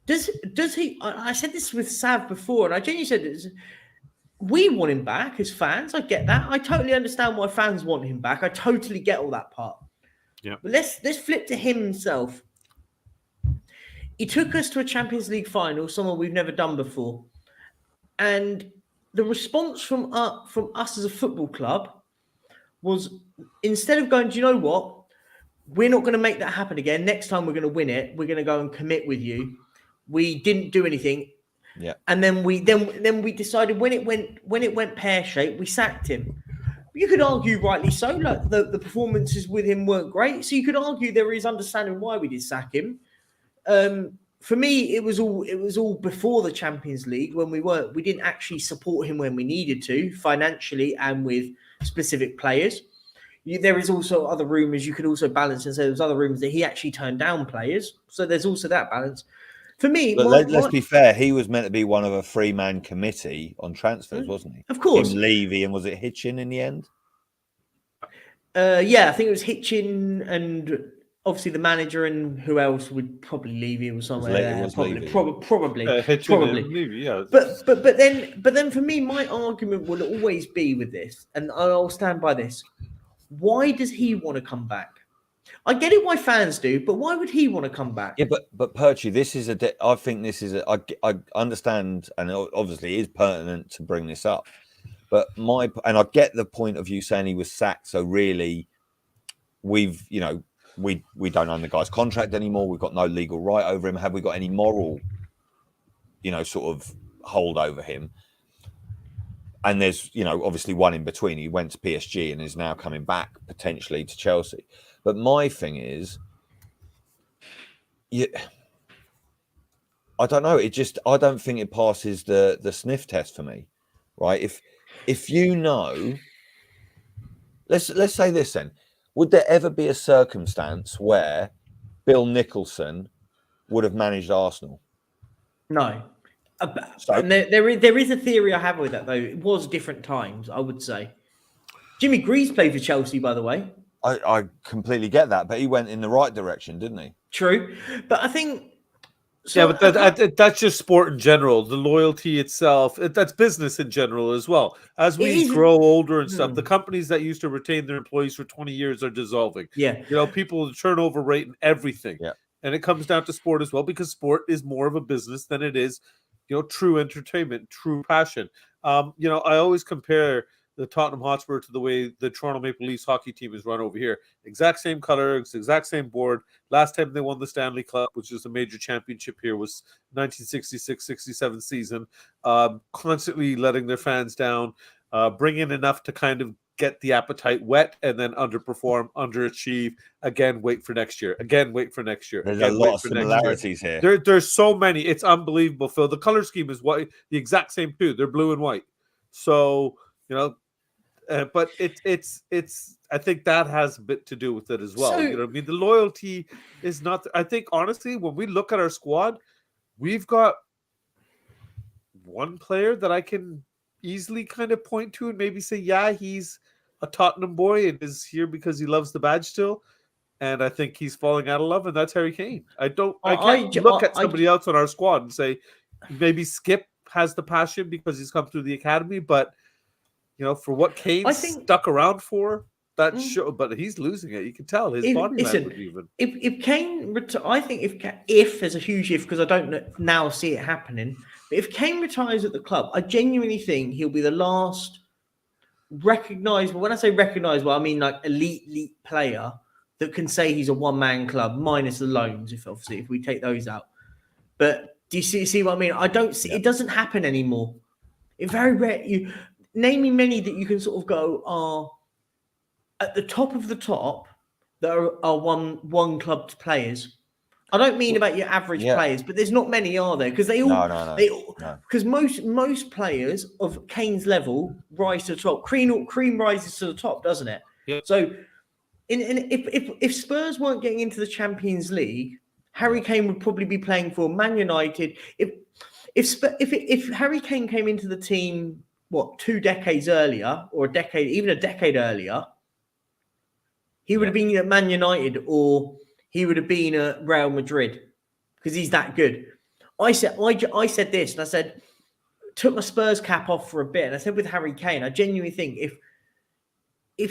Does he? I said this with Sav before, and I genuinely said this. We want him back as fans. I get that. I totally understand why fans want him back. I totally get all that part. Yeah. But let's flip to him himself. He took us to a Champions League final, something we've never done before, and the response from us as a football club was, instead of going, do you know what? We're not going to make that happen again. Next time we're going to win it. We're going to go and commit with you. We didn't do anything. Yeah. And then we decided when it went pear-shaped, we sacked him. You could argue rightly so, like the performances with him weren't great. So you could argue there is understanding why we did sack him. For me, it was all before the Champions League when we didn't actually support him when we needed to, financially and with specific players. There is also other rumours. You could also balance and say there's other rumours that he actually turned down players. So there's also that balance. For me, but let's be fair. He was meant to be one of a 3-man committee on transfers, wasn't he? Of course. Him, Levy, and was it Hitchin in the end? Yeah, I think it was Hitchin and obviously the manager, and who else would probably Levy or somewhere there. Probably. Levy, yeah. But then for me, my argument will always be with this, and I'll stand by this. Why does he want to come back? I get it why fans do, but why would he want to come back? Yeah, but Perchy, I think this is I understand, and obviously it is pertinent to bring this up. But I get the point of you saying he was sacked. So really, we don't own the guy's contract anymore. We've got no legal right over him. Have we got any moral, sort of hold over him? And there's, obviously one in between. He went to PSG and is now coming back potentially to Chelsea. But my thing is, I don't know. I don't think it passes the sniff test for me, right? If let's say this then, would there ever be a circumstance where Bill Nicholson would have managed Arsenal? No. And there is a theory I have with that, though. It was different times, I would say. Jimmy Greaves played for Chelsea, by the way. I completely get that, but he went in the right direction, didn't he? True. But I think... So, yeah, but that's just sport in general. The loyalty itself, that's business in general as well. As we grow older and stuff, the companies that used to retain their employees for 20 years are dissolving. Yeah. People, the turnover rate and everything. Yeah. And it comes down to sport as well, because sport is more of a business than it is, true entertainment, true passion. I always compare the Tottenham Hotspur to the way the Toronto Maple Leafs hockey team is run over here. Exact same colors, exact same board. Last time they won the Stanley Cup, which is a major championship here, was 1966-67 season. Constantly letting their fans down, bring in enough to kind of get the appetite wet and then underperform, underachieve, again, wait for next year, again, wait for next year. There's again, a lot wait of for next year. similarities here. There's so many. It's unbelievable, Phil. The color scheme is white, the exact same too. They're blue and white. So, but it's I think that has a bit to do with it as well. So- You know what I mean? The loyalty is not. I think honestly, when we look at our squad, we've got one player that I can easily kind of point to and maybe say, yeah, he's a Tottenham boy and is here because he loves the badge still. And I think he's falling out of love, and that's Harry Kane. I can't look at somebody else on our squad and say maybe Skip has the passion because he's come through the academy, but for what Kane's stuck around for, that show, but he's losing it. You can tell his body language even. If Kane, I think if there's a huge if, because I don't now see it happening, but if Kane retires at the club, I genuinely think he'll be the last recognisable. When I say recognisable, I mean like elite player that can say he's a one-man club, minus the loans, if we take those out. But do you see what I mean? I don't see it doesn't happen anymore. It very rare. You name me many that you can sort of go are at the top of the top that are one club players. I don't mean about your average players, but there's not many, are there? Because they all because most players of Kane's level rise to the top. Cream rises to the top, doesn't it? Yeah. So if Spurs weren't getting into the Champions League, Harry Kane would probably be playing for Man United. If Harry Kane came into the team 2 decades earlier, or even a decade earlier, he would have been at Man United, or he would have been at Real Madrid, because he's that good. I said this, and I said, took my Spurs cap off for a bit, and I said with Harry Kane, I genuinely think if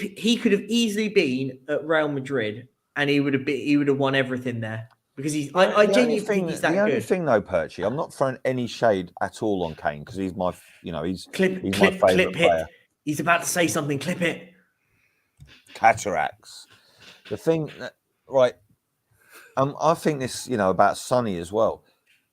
he could have easily been at Real Madrid, and he would have won everything there, because I genuinely think he's that good. The only thing though, Perchy, I'm not throwing any shade at all on Kane, because he's my he's my favourite player. He's about to say something. Clip it. Cataracts. The thing, right? I think this, about Sonny as well.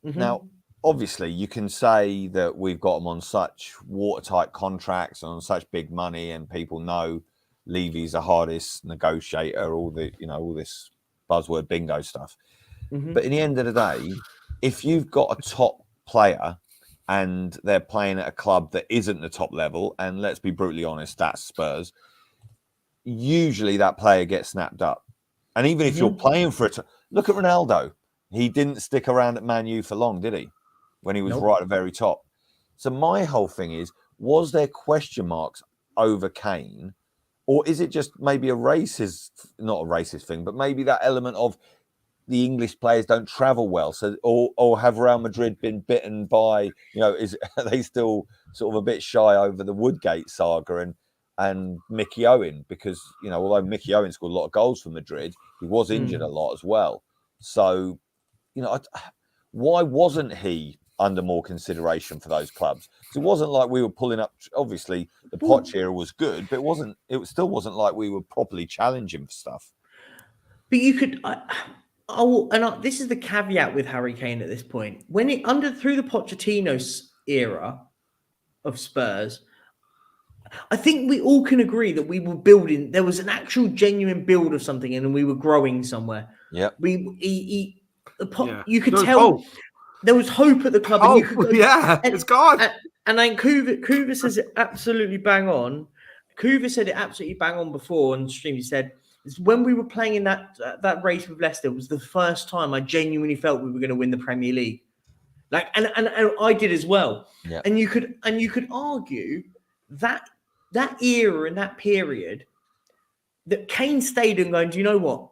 Mm-hmm. Now, obviously, you can say that we've got him on such watertight contracts and on such big money, and people know Levy's the hardest negotiator. All this buzzword bingo stuff. Mm-hmm. But in the end of the day, if you've got a top player and they're playing at a club that isn't the top level, and let's be brutally honest, that's Spurs, usually that player gets snapped up. And even if you're playing for it, look at Ronaldo. He didn't stick around at Man U for long, did he? When he was right at the very top. So my whole thing is, was there question marks over Kane? Or is it just maybe not a racist thing, but maybe that element of the English players don't travel well? So, or have Real Madrid been bitten by, are they still sort of a bit shy over the Woodgate saga and Mickey Owen? Because, although Mickey Owen scored a lot of goals for Madrid, he was injured a lot as well. So, why wasn't he under more consideration for those clubs? Because it wasn't like we were pulling up. Obviously, the Poch era was good, but it still wasn't like we were properly challenging for stuff. But you could. This is the caveat with Harry Kane at this point. When through the Pochettino era of Spurs, I think we all can agree that we were building. There was an actual genuine build of something, and we were growing somewhere. Yeah. You could tell there was hope at the club. And you could go, it's gone. And then Kuva says it absolutely bang on. Kuva said it absolutely bang on before on stream. He said, when we were playing in that race with Leicester, was the first time I genuinely felt we were going to win the Premier League. And I did as well. Yeah. And you could argue that era and that period that Kane stayed and going, do you know what?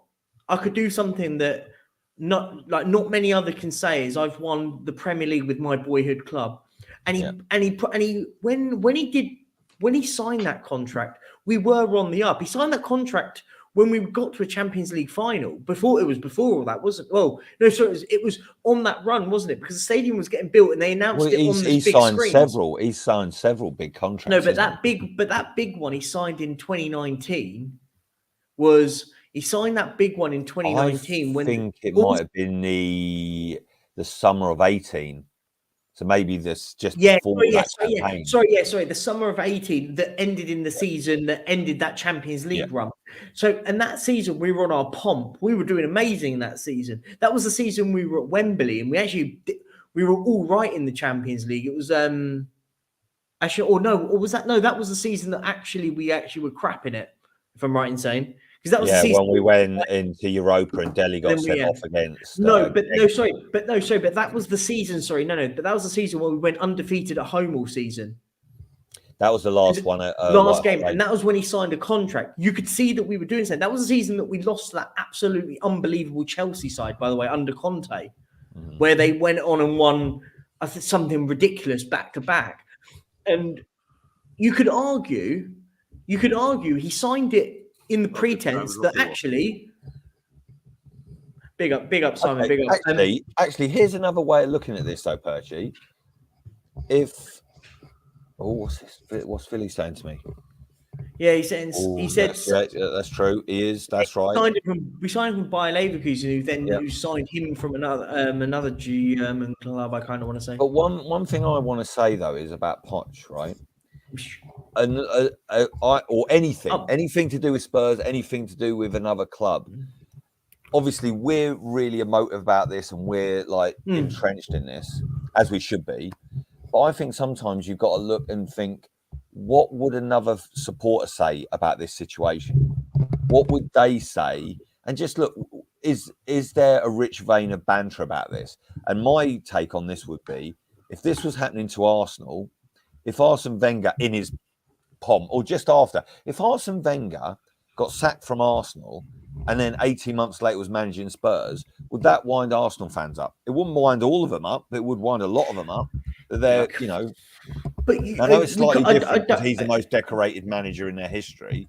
I could do something that not many other can say is I've won the Premier League with my boyhood club. And when he signed that contract, we were on the up. He signed that contract when we got to a Champions League final. Before all that, wasn't? Well, no, so it was on that run, wasn't it? Because the stadium was getting built and they announced it on these big screens. He signed several big contracts. No, but that big one he signed in 2019 he signed that big one in 2019. I think it might have been the summer of 18. So maybe this just Yeah, before sorry, that yeah, campaign. sorry. The summer of 18 that ended in the season that ended that Champions League run. So, and that season we were on our pomp. We were doing amazing in that season. That was the season we were at Wembley, and we were all right in the Champions League. It was actually, or no, or was that no? That was the season that we actually were crap in it. If I'm right in saying, because that was the season when we went into Europa and Delhi got sent off against. But that was the season. Sorry, but that was the season where we went undefeated at home all season. That was the last one. Last game, and that was when he signed a contract. You could see that we were doing something. That was the season that we lost to that absolutely unbelievable Chelsea side, by the way, under Conte, where they went on and won something ridiculous back to back. And you could argue he signed it in the pretense that actually, big up Simon, big up. Actually, here's another way of looking at this, though, Perchy. What's Philly saying to me? Yeah, he said that's true. He is. That's right. We signed him from Bayer Leverkusen, who signed him from another German club. I kind of want to say. But one thing I want to say though is about Poch, right? And or anything to do with Spurs, anything to do with another club. Obviously, we're really emotive about this, and we're like entrenched in this, as we should be. But I think sometimes you've got to look and think, what would another supporter say about this situation? What would they say? And just look, is there a rich vein of banter about this? And my take on this would be, if this was happening to Arsenal, if Arsene Wenger in his pomp, or just after, if Arsene Wenger got sacked from Arsenal and then 18 months later was managing Spurs, would that wind Arsenal fans up? It wouldn't wind all of them up, but it would wind a lot of them up. They're, but I know it's slightly different because he's the most decorated manager in their history.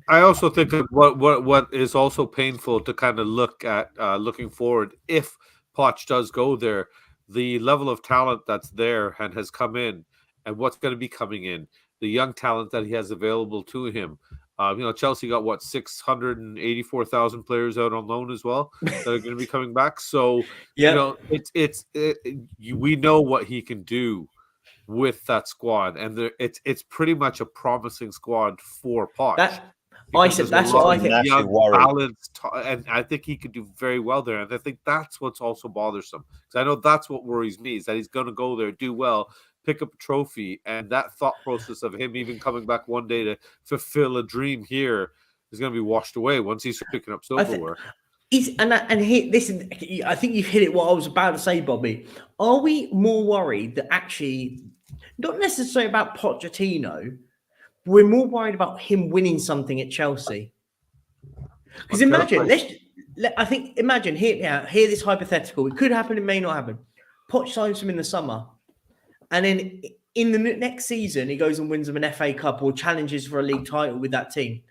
I also think that what is also painful to kind of look at looking forward, if Poch does go there, the level of talent that's there and has come in, and what's going to be coming in, the young talent that he has available to him. Chelsea got 684,000 players out on loan as well that are going to be coming back. So we know what he can do with that squad, and it's pretty much a promising squad for Poch. That's what I think. Young talent, and I think he could do very well there. And I think that's what's also bothersome, because I know that's what worries me, is that he's going to go there, do well, pick up a trophy, and that thought process of him even coming back one day to fulfill a dream here is going to be washed away once he's picking up silverware. I think you've hit it. What I was about to say, Bobby. Are we more worried that actually, not necessarily about Pochettino, but we're more worried about him winning something at Chelsea? Because imagine, hear this hypothetical. It could happen. It may not happen. Poch signs him in the summer. And then in the next season, he goes and wins them an FA Cup or challenges for a league title with that team.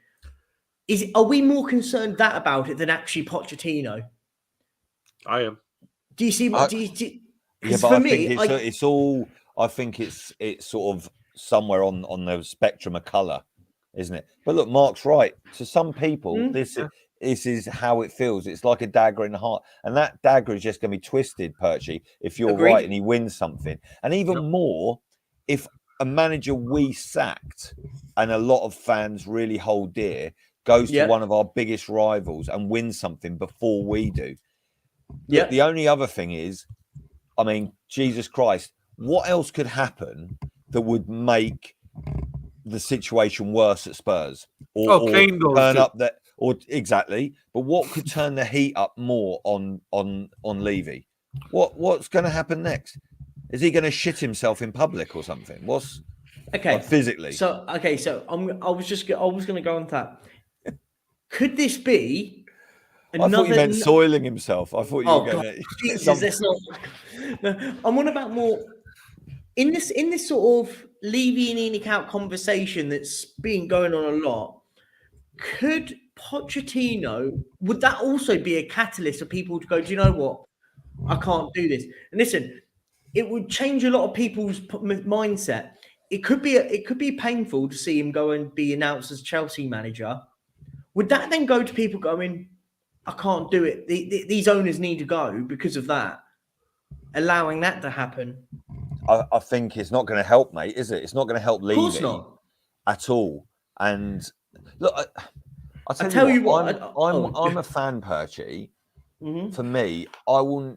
Are we more concerned about it than actually Pochettino? I am. Do you see what? I think it's sort of somewhere on the spectrum of colour, isn't it? But look, Mark's right. To some people, this is how it feels. It's like a dagger in the heart. And that dagger is just going to be twisted, Perchy, if you're right and he wins something. And even more, if a manager we sacked and a lot of fans really hold dear goes to one of our biggest rivals and wins something before we do. Yeah. The only other thing is, I mean, Jesus Christ, what else could happen that would make the situation worse at Spurs? Or turn up that... Or exactly, but what could turn the heat up more on Levy? What's going to happen next? Is he going to shit himself in public or something? What's physically? So I was going to go on that. Could this be? I thought you meant soiling himself. I thought you were going to. Jesus, that's not. No, I'm on about more in this sort of Levy and Enoch out conversation that's been going on a lot. Could Pochettino, would that also be a catalyst for people to go, do you know what? I can't do this. And listen, it would change a lot of people's mindset. It could be painful to see him go and be announced as Chelsea manager. Would that then go to people going, I can't do it. These owners need to go because of that, allowing that to happen? I think it's not going to help, mate, is it? It's not going to help Of course Levy not. at all. And look, I tell you what, I'm a fan, Perchy. Mhm. For me, and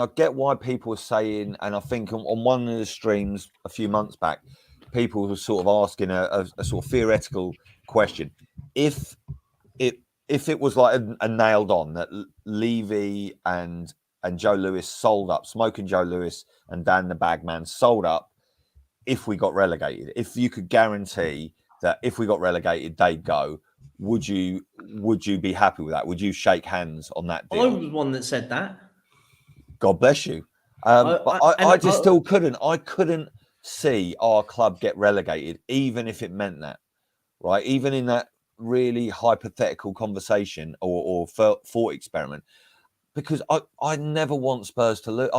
I get why people are saying, and I think on one of the streams a few months back, people were sort of asking a sort of theoretical question: if it was like a nailed on that Levy and Joe Lewis sold up, Smoking Joe Lewis and Dan the Bagman sold up, if we got relegated, if you could guarantee that if we got relegated, they'd go, would you be happy with that? Would you shake hands on that I deal? was one that said that. God bless you. But I just still couldn't. I couldn't see our club get relegated, even if it meant that, right? Even in that really hypothetical conversation or thought experiment, because I never want Spurs to lose.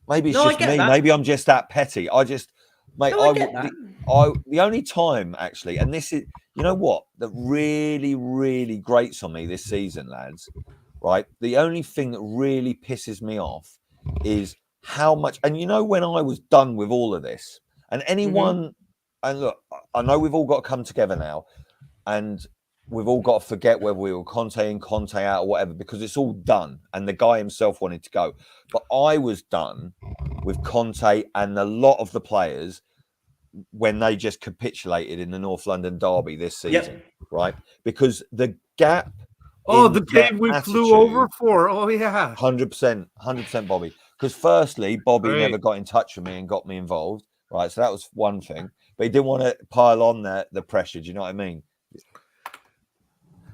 Maybe it's No, I just get me. that. Maybe I'm just that petty. Mate, No, I get that. the only time actually, and this is, you know what, that really, really grates on me this season, lads, right? The only thing that really pisses me off is how much, and you know, when I was done with all of this, and anyone, and look, I know we've all got to come together now, and we've all got to forget whether we were Conte in, Conte out, or whatever, because it's all done. And the guy himself wanted to go. But I was done with Conte and a lot of the players when they just capitulated in the North London derby this season, right? Because the gap. Oh, the game we flew over for. Oh, yeah. 100%, Bobby. Because firstly, Bobby Great. never got in touch with me and got me involved, right? So that was one thing. But he didn't want to pile on the pressure. Do you know what I mean?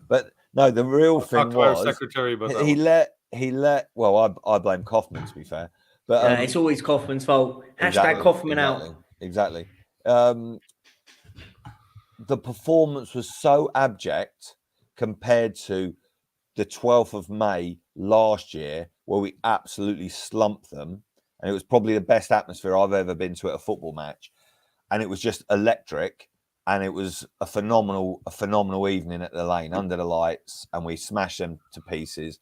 But no, the real thing was secretary about that he let. Well, I blame Kaufman, to be fair, but it's always Kaufman's fault. Hashtag Kaufman out. Exactly. The performance was so abject compared to the 12th of May last year, where we absolutely slumped them, and it was probably the best atmosphere I've ever been to at a football match, and it was just electric. And it was a phenomenal evening at the Lane under the lights, and we smashed them to pieces.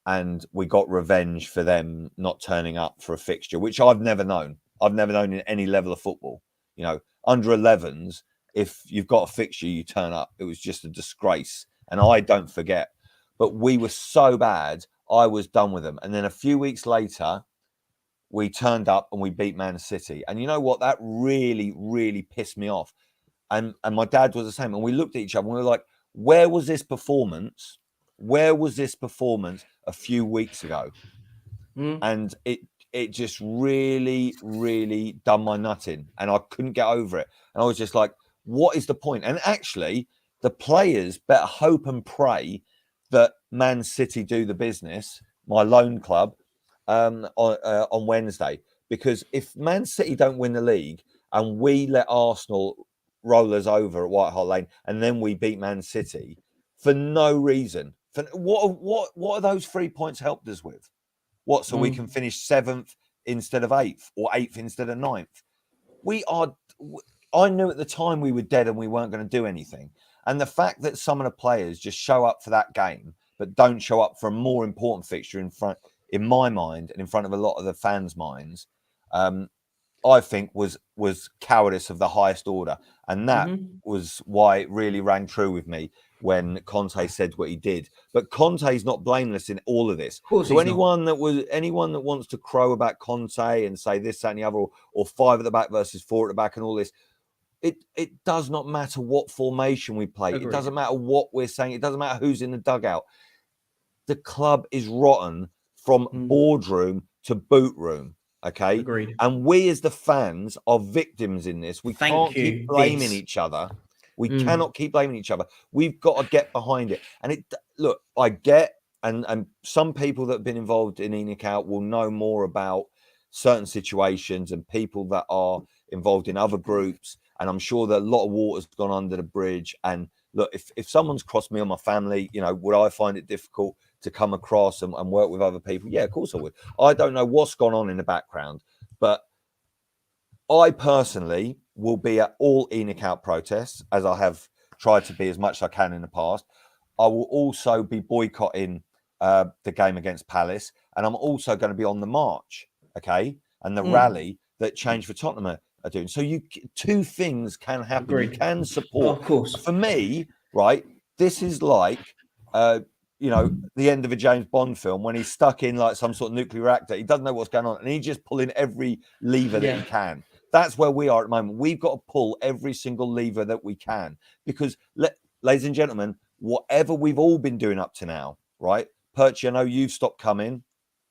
And we got revenge for them not turning up for a fixture, which I've never known. I've never known in any level of football. You know, under 11s, if you've got a fixture, you turn up. It was just a disgrace, and I don't forget. But we were so bad, I was done with them. And then a few weeks later, we turned up and we beat Man City. And you know what? That really, really pissed me off. And my dad was the same. And we looked at each other and we were like, where was this performance? Where was this performance a few weeks ago? And it just really, really done my nut in. And I couldn't get over it. And I was just like, what is the point? And actually, the players better hope and pray that Man City do the business, my loan club, on Wednesday. Because if Man City don't win the league and we let Arsenal roll us over at White Hart Lane and then we beat Man City for no reason, for what are those 3 points helped us with? What, so we can finish 7th instead of 8th, or 8th instead of 9th? I knew at the time we were dead and we weren't going to do anything. And the fact that some of the players just show up for that game, but don't show up for a more important fixture in my mind and in front of a lot of the fans' minds, I think was cowardice of the highest order. And that was why it really rang true with me when Conte said what he did. But Conte's not blameless in all of this. So anyone that wants to crow about Conte and say this, that, and the other, or 5 at the back versus 4 at the back and all this, it does not matter what formation we play. Agreed. It doesn't matter what we're saying. It doesn't matter who's in the dugout. The club is rotten from boardroom to boot room. Okay. Agreed. And we as the fans are victims in this. We can't keep blaming each other. We cannot keep blaming each other. We've got to get behind it. And look, I get, and some people that have been involved in ENIC Out will know more about certain situations and people that are involved in other groups. And I'm sure that a lot of water's gone under the bridge. And look, if someone's crossed me or my family, you know, would I find it difficult to come across and work with other people? Yeah, of course I would. I don't know what's gone on in the background, but I personally will be at all ENIC Out protests, as I have tried to be as much as I can in the past. I will also be boycotting the game against Palace, and I'm also going to be on the march, okay, and the rally, that Change for Tottenham are doing. So two things can happen. Agreed. You can support. Of course. For me, right, this is like, you know, the end of a James Bond film when he's stuck in like some sort of nuclear reactor. He doesn't know what's going on, and he's just pulling every lever that he can. That's where we are at the moment. We've got to pull every single lever that we can because, ladies and gentlemen, whatever we've all been doing up to now, right? Perchy, I know you've stopped coming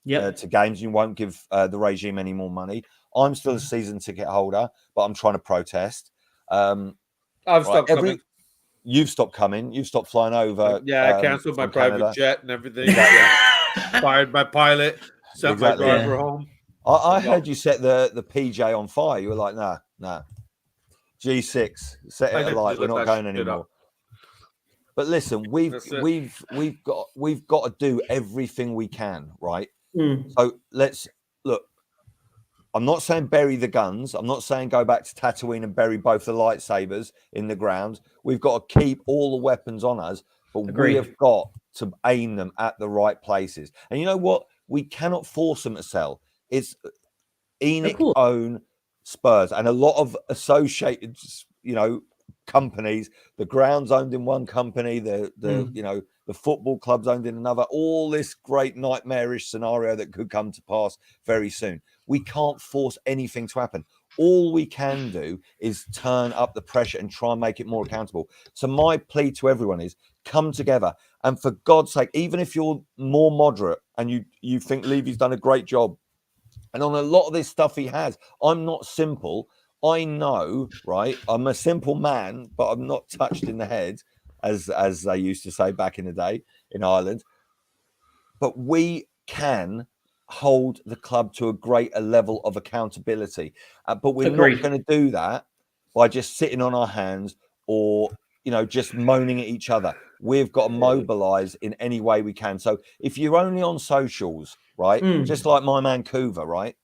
to games. You won't give the regime any more money. I'm still a season ticket holder, but I'm trying to protest. I've stopped coming. You've stopped coming. You've stopped flying over. Yeah, I cancelled my private jet and everything. Fired my pilot. Sent my driver home. I heard you set the PJ on fire. You were like, nah. G6, set it alight. We're not going anymore. But listen, we've got to do everything we can, right? So let's look. I'm not saying bury the guns. I'm not saying go back to Tatooine and bury both the lightsabers in the ground. We've got to keep all the weapons on us, but we have got to aim them at the right places. And you know what? We cannot force them to sell. It's ENIC own Spurs and a lot of associated, you know, companies. The ground's owned in one company. You know, the football club's owned in another. All this great nightmarish scenario that could come to pass very soon. We can't force anything to happen. All we can do is turn up the pressure and try and make it more accountable. So my plea to everyone is come together. And for God's sake, even if you're more moderate and you think Levy's done a great job, and on a lot of this stuff he has, I'm not simple. I know, right? I'm a simple man, but I'm not touched in the head, as they used to say back in the day in Ireland. But we can hold the club to a greater level of accountability. But we're not going to do that by just sitting on our hands or, you know, just moaning at each other. We've got to mobilize in any way we can. So if you're only on socials, right, just like my man Kuva, right,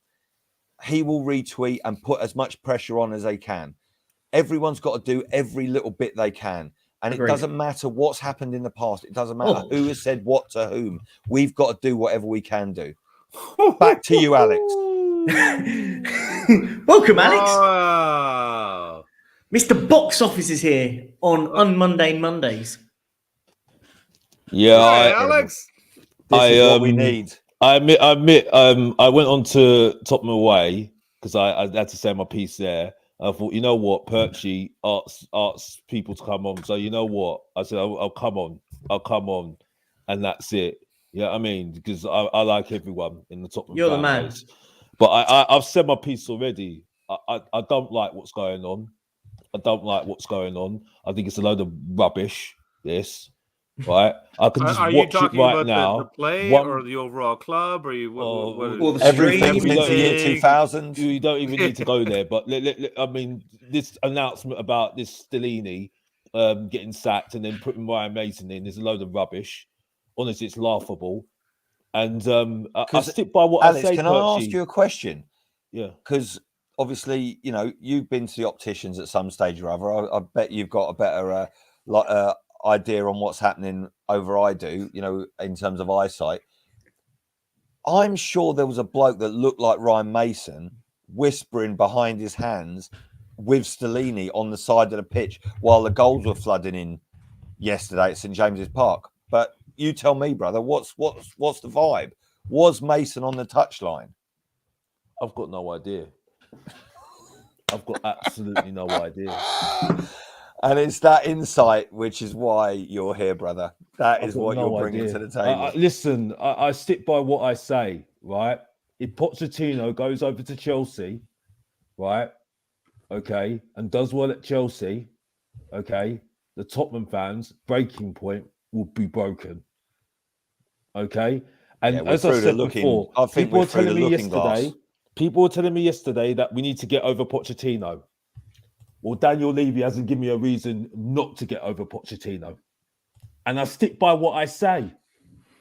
he will retweet and put as much pressure on as they can. Everyone's got to do every little bit they can. And it doesn't matter what's happened in the past. It doesn't matter who has said what to whom. We've got to do whatever we can do. Back to you, Alex. Welcome, Alex. Wow. Mr. Box Office is here on Unmundane Mondays. Yeah, Alex. This is what we need. I admit. I went on to Tottenham away because I had to say my piece there. I thought, you know what, Perchy asks people to come on. So you know what? I said, I'll come on, and that's it. Yeah, I mean, because I like everyone in the Tottenham. You're the man. Base. But I've said my piece already. I don't like what's going on. I think it's a load of rubbish. This, right? I can just watch it right now. The play or the overall club, or you? Or the everything since the year 2000. You don't even need to go there. But I mean, this announcement about this Stellini getting sacked and then putting Ryan Mason in is a load of rubbish. Honestly, it's laughable. And I stick by what Alex, I say. Can I ask you a question? Yeah. Because obviously, you know, you've been to the opticians at some stage or other. I bet you've got a better idea on what's happening over I do, you know, in terms of eyesight. I'm sure there was a bloke that looked like Ryan Mason whispering behind his hands with Stellini on the side of the pitch while the goals were flooding in yesterday at St James's Park. But you tell me, brother, what's the vibe? Was Mason on the touchline? I've got no idea. I've got absolutely no idea. And it's that insight, which is why you're here, brother. That is what you're bringing to the table. Listen, I stick by what I say, right? If Pochettino goes over to Chelsea, right, okay, and does well at Chelsea, okay, the Tottenham fans' breaking point will be broken, okay? And as I said before, people were telling me yesterday that we need to get over Pochettino. Well, Daniel Levy hasn't given me a reason not to get over Pochettino. And I stick by what I say.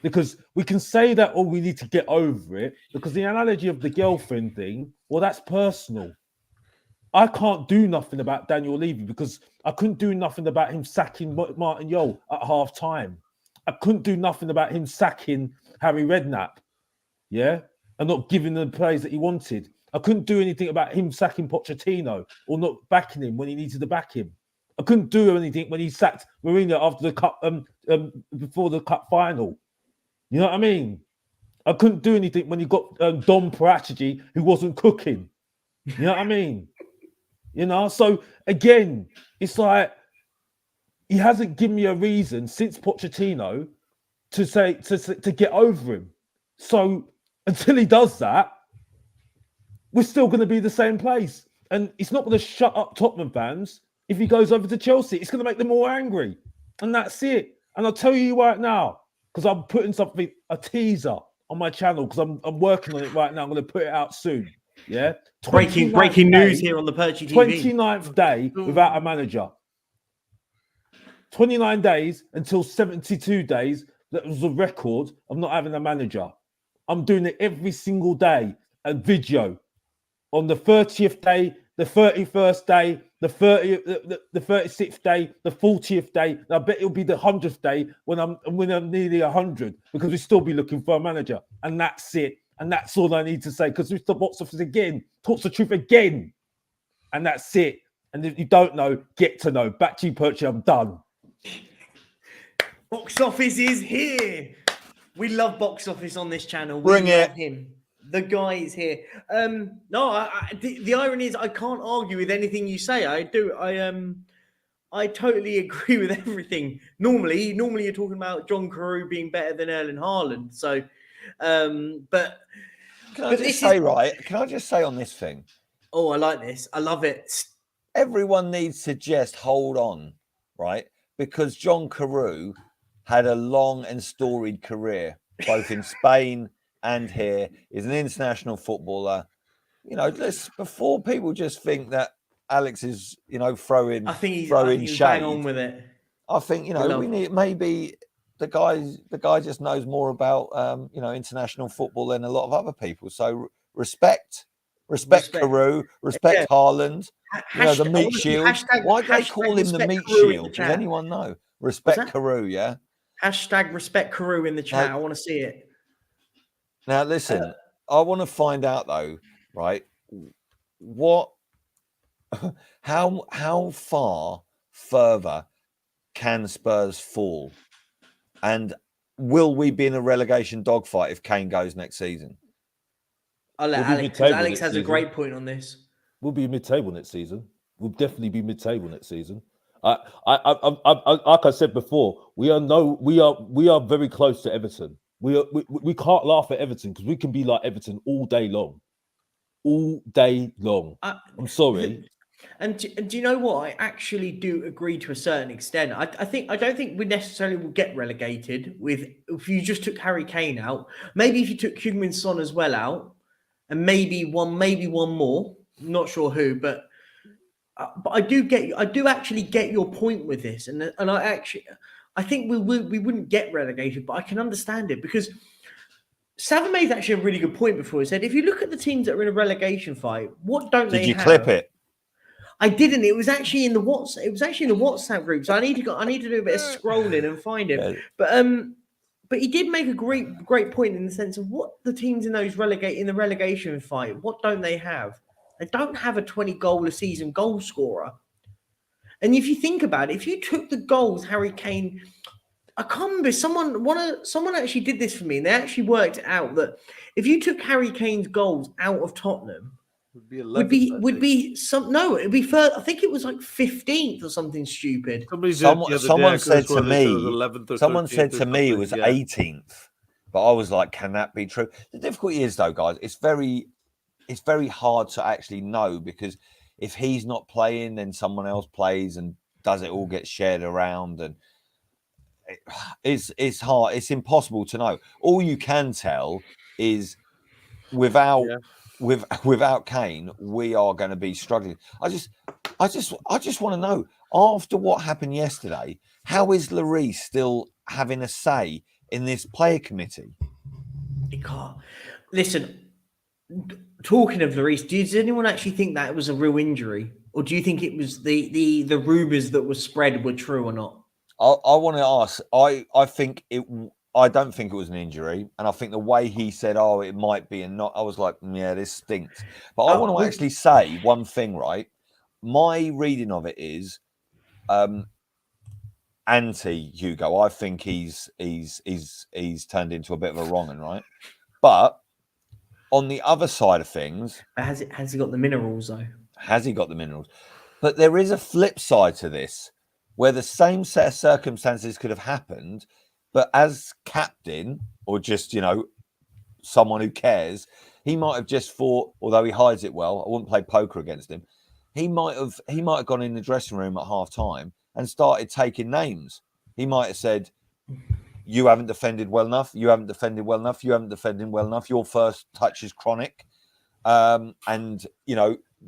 Because we can say that, we need to get over it. Because the analogy of the girlfriend thing, well, that's personal. I can't do nothing about Daniel Levy because I couldn't do nothing about him sacking Martin Yole at half time. I couldn't do nothing about him sacking Harry Redknapp. Yeah? And not giving the plays that he wanted. I couldn't do anything about him sacking Pochettino or not backing him when he needed to back him. I couldn't do anything when he sacked Mourinho after the cup, before the cup final. You know what I mean? I couldn't do anything when he got Dom Paratici, who wasn't cooking. You know what I mean? You know, so again, it's like he hasn't given me a reason since Pochettino to say to get over him. So until he does that, we're still going to be the same place. And it's not going to shut up Tottenham fans if he goes over to Chelsea. It's going to make them more angry. And that's it. And I'll tell you right now, because I'm putting a teaser on my channel, because I'm working on it right now. I'm going to put it out soon. Yeah. Breaking news here on the Perchy TV. 29th day without a manager. 29 days until 72 days. That was a record of not having a manager. I'm doing it every single day. A video on the 30th day, the 31st day, the 30th, the 36th day, the 40th day. And I bet it'll be the 100th day when I'm nearly 100, because we'll still be looking for a manager. And that's it. And that's all I need to say, because Mr. Box Office again talks the truth again. And that's it. And if you don't know, get to know. Back to you, Perchy. I'm done. Box Office is here. We love Box Office on this channel. Bring we it. love him. The guy is here. The irony is I can't argue with anything you say. I do. I totally agree with everything. Normally you're talking about John Carew being better than Erling Haaland. So, but can I just say on this thing? Oh, I like this. I love it. Everyone needs to just hold on, right? Because John Carew had a long and storied career, both in Spain and here. He's an international footballer. You know, before people just think that Alex is, you know, throwing shade. Bang on with it. I think, you know, we need, maybe the guy just knows more about international football than a lot of other people. So respect Carew, respect Haaland. The meat shield. Why do they call him the meat shield? Does anyone know? Respect Carew, yeah. Hashtag respect Carew in the chat. I want to see it. Now, listen, I want to find out though, right? How far further can Spurs fall? And will we be in a relegation dogfight if Kane goes next season? I'll let Alex. Alex has a great point on this. We'll be mid-table next season. We'll definitely be mid-table next season. Like I said before, we are very close to Everton. We can't laugh at Everton because we can be like Everton all day long. I'm sorry. And do you know what? I actually do agree to a certain extent. I don't think we necessarily will get relegated if you just took Harry Kane out. Maybe if you took Heung-min Son as well out, and maybe one more. I'm not sure who, but I do actually get your point with this, and I think we wouldn't get relegated, but I can understand it because Savin made actually a really good point before. He said, if you look at the teams that are in a relegation fight, what don't they have? Did you clip it? I didn't. It was actually in the WhatsApp group. So I need to do a bit of scrolling and find it. Yeah. But he did make a great point in the sense of what the teams in those in the relegation fight, what don't they have? They don't have a 20-goal a season goal scorer. And if you think about it, if you took the goals Harry Kane, I can't remember, someone actually did this for me, and they actually worked it out that if you took Harry Kane's goals out of Tottenham, it'd be further. I think it was like 15th or something stupid. Someone said to me it was 18th, but I was like, can that be true? The difficulty is though, guys, it's very hard to actually know, because if he's not playing, then someone else plays, and does it all get shared around? And it's hard. It's impossible to know. All you can tell is without Kane, we are going to be struggling. I just want to know, after what happened yesterday, how is Lloris still having a say in this player committee? He can't. Listen, talking of Lloris, does anyone actually think that it was a real injury, or do you think it was the rumours that were spread were true or not? I want to ask. I think I don't think it was an injury, and I think the way he said, "Oh, it might be," and not, I was like, "Yeah, this stinks." But I want to actually say one thing, right? My reading of it is anti Hugo. I think he's turned into a bit of a wrong 'un, right? But on the other side of things, Has he got the minerals though? has he got the minerals? But there is a flip side to this, where the same set of circumstances could have happened, but as captain, or just, someone who cares, he might have just thought, although he hides it well, I wouldn't play poker against him. He might have gone in the dressing room at half time and started taking names. He might have said, "You haven't defended well enough. You haven't defended well enough. You haven't defended well enough. Your first touch is chronic. And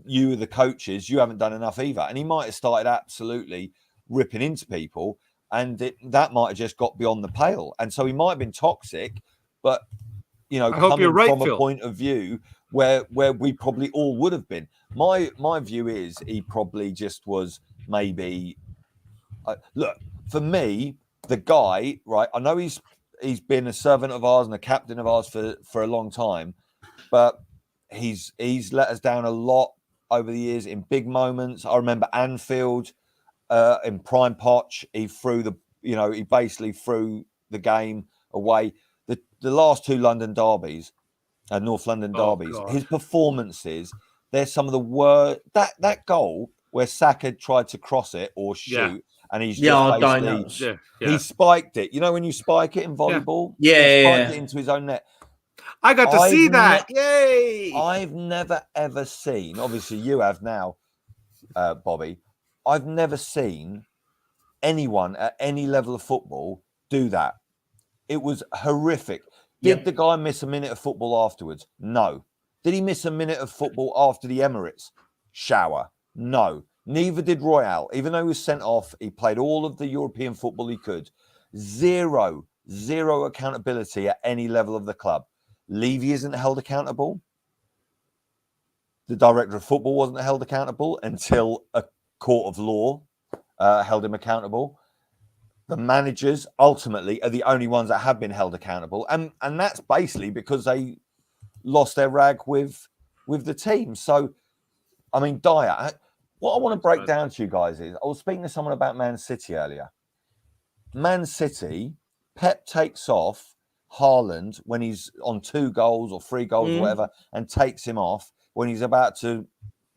you, the coaches, you haven't done enough either." And he might have started absolutely ripping into people, and that might have just got beyond the pale. And so he might have been toxic, but I hope you're coming right, from a Phil. point of view where we probably all would have been. My view is he probably just was maybe. Look, for me, the guy, right? I know he's been a servant of ours and a captain of ours for a long time, but he's let us down a lot over the years in big moments. I remember Anfield in prime Poch. He basically threw the game away. The last two London derbies, North London derbies, God. his performances, they're some of the worst. That goal where Saka tried to cross it or shoot, and he's just basically he spiked it. You know when you spike it in volleyball? He spiked it into his own net. I got to see that. Yay! I've never ever seen, obviously you have now, Bobby, I've never seen anyone at any level of football do that. It was horrific. Did the guy miss a minute of football afterwards? No. Did he miss a minute of football after the Emirates shower? No. Neither did Royale. Even though he was sent off, he played all of the European football he could. Zero accountability at any level of the club. Levy isn't held accountable. The director of football wasn't held accountable until a court of law held him accountable. The managers ultimately are the only ones that have been held accountable, and that's basically because they lost their rag with the team. So, I mean, Dyer, what I want to break down to you guys is, I was speaking to someone about Man City earlier. Man City, Pep takes off Haaland when he's on 2 goals or 3 goals or whatever, and takes him off when he's about to.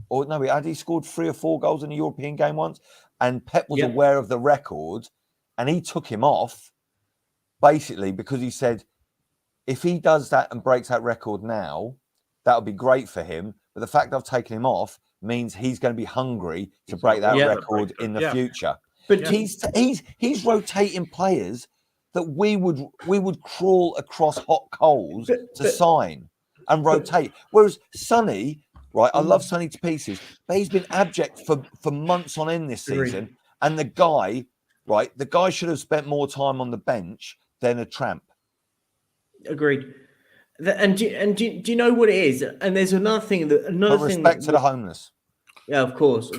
Or no, had he scored 3 or 4 goals in a European game once? And Pep was aware of the record. And he took him off basically because he said, if he does that and breaks that record now, that would be great for him. But the fact I've taken him off means he's going to be hungry to break that record in the future. But he's rotating players that we would crawl across hot coals to sign and rotate. Whereas Sonny, right, I love Sonny to pieces, but he's been abject for months on end this season. And the guy should have spent more time on the bench than a tramp. Agreed. And do you know what it is? And there's another thing to the homeless. Yeah, of course,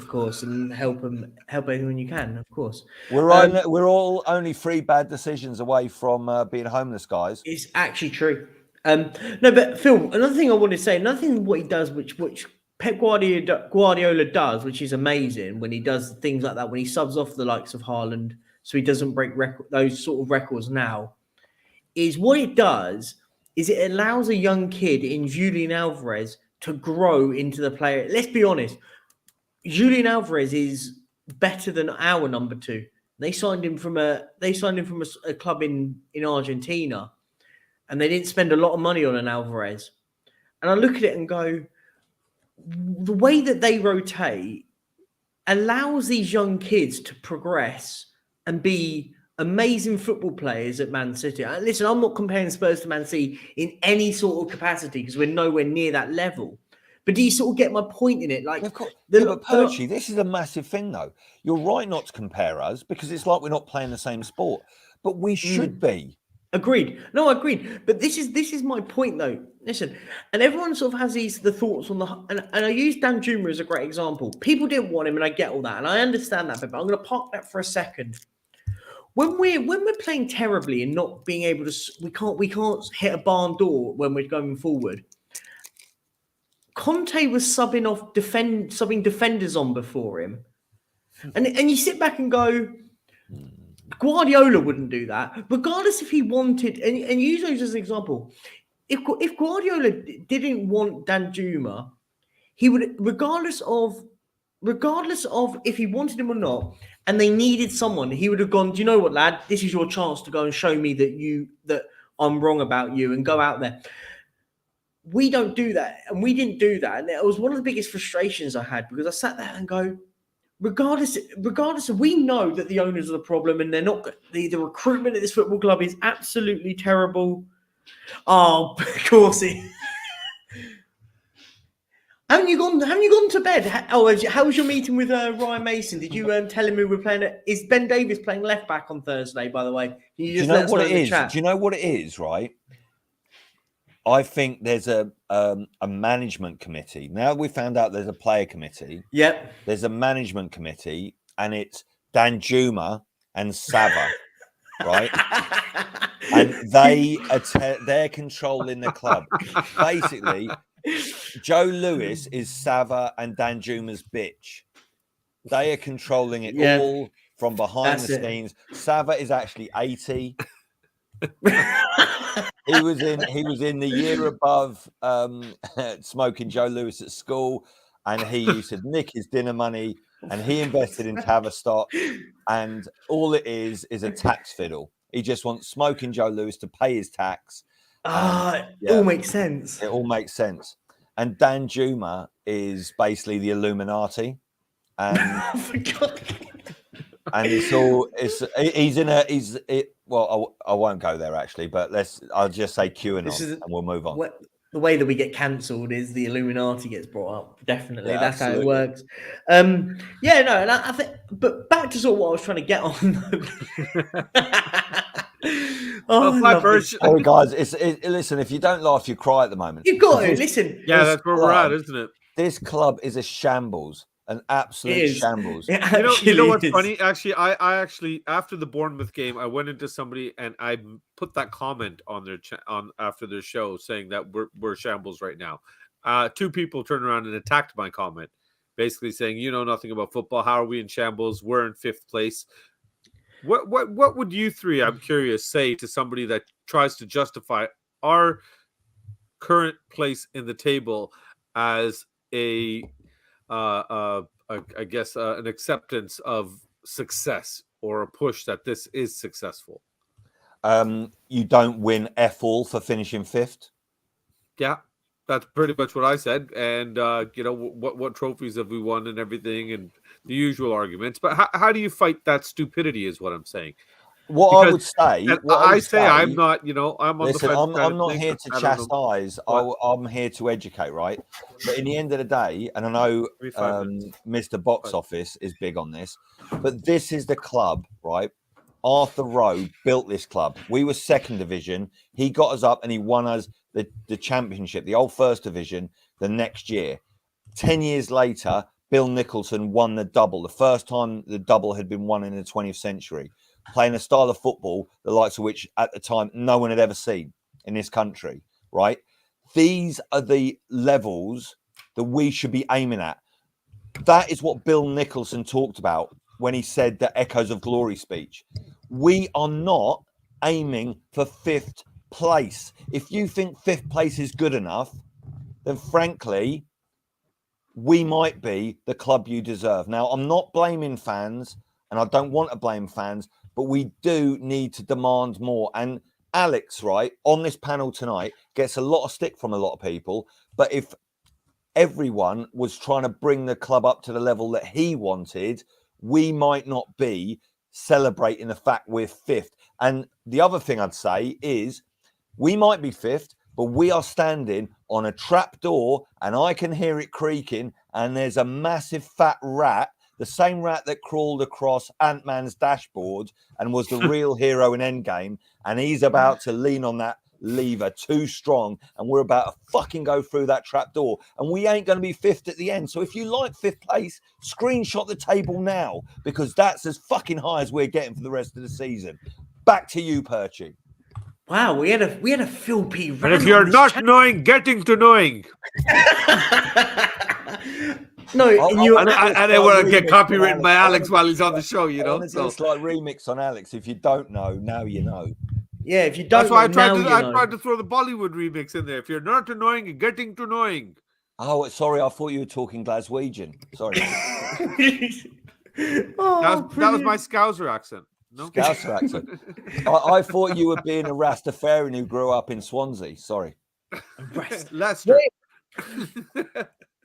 and help anyone you can, of course. We're all only 3 bad decisions away from being homeless, guys. It's actually true. No, but Phil, another thing I want to say, another thing what he does, which Pep Guardiola does, which is amazing, when he does things like that, when he subs off the likes of Haaland, so he doesn't break those sort of records now, is what it does is it allows a young kid in Julian Alvarez to grow into the player. Let's be honest, Julian Alvarez is better than our number 2. They signed him from a club in Argentina, and they didn't spend a lot of money on an Alvarez. And I look at it and go, the way that they rotate allows these young kids to progress and be amazing football players at Man City. And listen, I'm not comparing Spurs to Man City in any sort of capacity because we're nowhere near that level. But do you sort of get my point in it? Like, of course. But Percy, this is a massive thing, though. You're right not to compare us because it's like we're not playing the same sport, but we should be. Agreed. No, agreed. But this is my point, though. Listen, and everyone sort of has the thoughts on and I use Dan Juma as a great example. People didn't want him, and I get all that, and I understand that. But I'm going to park that for a second. when we're playing terribly and not being able to, we can't hit a barn door when we're going forward. Conte was subbing defenders on before him, and you sit back and go, Guardiola wouldn't do that, regardless if he wanted. And use those as an example. If Guardiola didn't want Danjuma, he would, regardless of if he wanted him or not, and they needed someone, he would have gone, do you know what, lad? This is your chance to go and show me that I'm wrong about you, and go out there. We don't do that, and we didn't do that. And it was one of the biggest frustrations I had, because I sat there and go, regardless of, we know that the owners are the problem, and they're not, the recruitment at this football club is absolutely terrible. Oh, of course it. Haven't you gone to bed? How was your meeting with Ryan Mason? Did you tell him we were playing? Is Ben Davies playing left back on Thursday? By the way, do you know what it is? Do you know what it is? Right. I think there's a management committee. Now we found out there's a player committee. Yep. There's a management committee, and it's Danjuma and Sava, right? And they're controlling the club. Basically, Joe Lewis is Sava and Danjuma's bitch. They are controlling it all from behind the scenes. Sava is actually 80. He was in the year above smoking Joe Lewis at school, and he used to nick his dinner money, and he invested in Tavistock, and all it is a tax fiddle. He just wants smoking Joe Lewis to pay his tax. It all makes sense. It all makes sense. And Danjuma is basically the Illuminati, and well, I won't go there actually, but I'll just say QAnon and we'll move on. The way that we get cancelled is the Illuminati gets brought up. Definitely, that's absolutely how it works. And I think. But back to sort of what I was trying to get on. Sorry, guys. Listen. If you don't laugh, you cry at the moment. You've got to listen. Yeah, that's where we're at, isn't it? This club is a shambles. An absolute shambles. You know what's funny? Actually, I actually after the Bournemouth game, I went into somebody and I put that comment on their after their show saying that we're shambles right now. Two people turned around and attacked my comment, basically saying, "You know nothing about football. How are we in shambles? We're in 5th place." What would you three, I'm curious, say to somebody that tries to justify our current place in the table as I guess an acceptance of success or a push that this is successful? You don't win F all for finishing 5th. Yeah, that's pretty much what I said. And what trophies have we won and everything, and the usual arguments. But how do you fight that stupidity? Is what I'm saying. I would say, I'm not. I'm on listen, the fence. I'm not here to chastise. I'm here to educate, right? But in the end of the day, and I know Mr. Box Office is big on this, but this is the club, right? Arthur Rowe built this club. We were 2nd division. He got us up and he won us the championship, the old 1st division, the next year. 10 years later, Bill Nicholson won the double. The first time the double had been won in the 20th century. Playing a style of football, the likes of which at the time no one had ever seen in this country, right? These are the levels that we should be aiming at. That is what Bill Nicholson talked about when he said the Echoes of Glory speech. We are not aiming for 5th place. If you think 5th place is good enough, then frankly, we might be the club you deserve. Now, I'm not blaming fans, and I don't want to blame fans, but we do need to demand more. And Alex, right, on this panel tonight, gets a lot of stick from a lot of people. But if everyone was trying to bring the club up to the level that he wanted, we might not be celebrating the fact we're 5th. And the other thing I'd say is we might be 5th, but we are standing on a trap door and I can hear it creaking, and there's a massive fat rat, the same rat that crawled across Ant-Man's dashboard and was the real hero in Endgame, and he's about to lean on that lever too strong, and we're about to fucking go through that trap door, and we ain't going to be fifth at the end. So if you like fifth place, screenshot the table now, because that's as fucking high as we're getting for the rest of the season. Back to you, Perchy. Wow, we had a Phil P. And if you're not knowing, getting to knowing. No, And they want to get copywritten by Alex while he's on the show, you know. Honestly, it's like remix on Alex. If you don't know, now you know. Yeah, if you don't That's why know, I tried to throw the Bollywood remix in there. If you're not annoying, getting to knowing. Oh, sorry, I thought you were talking Glaswegian. Sorry. Oh, that was my Scouser accent. No? Scouser accent. I thought you were being a Rastafarian who grew up in Swansea. Sorry. Leicester.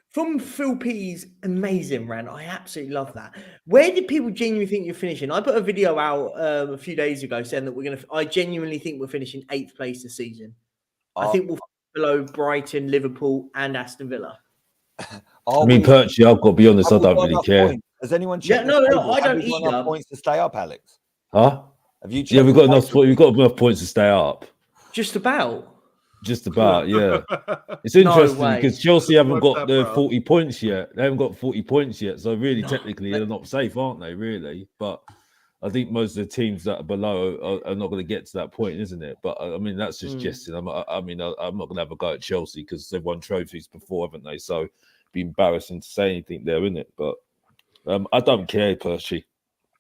From Phil P's amazing rant, I absolutely love that. Where did people genuinely think you're finishing? I put a video out a few days ago saying that I genuinely think we're finishing 8th place this season. I think we'll below Brighton, Liverpool, and Aston Villa. I mean, Perchy, I've got to be honest, I don't really care. Points? Has anyone checked? Yeah, no, I don't either. Enough points to stay up, Alex? Huh? Have you? Yeah, we've got enough points to stay up. Just about. Just about, yeah. It's interesting because Chelsea haven't got the 40 points yet. They haven't got 40 points yet. So really, technically, they're not safe, aren't they, really? But I think most of the teams that are below are not going to get to that point, isn't it? But I mean, that's just jesting. I'm not going to have a go at Chelsea because they've won trophies before, haven't they? So it'd be embarrassing to say anything there, isn't it? But I don't care, Percy.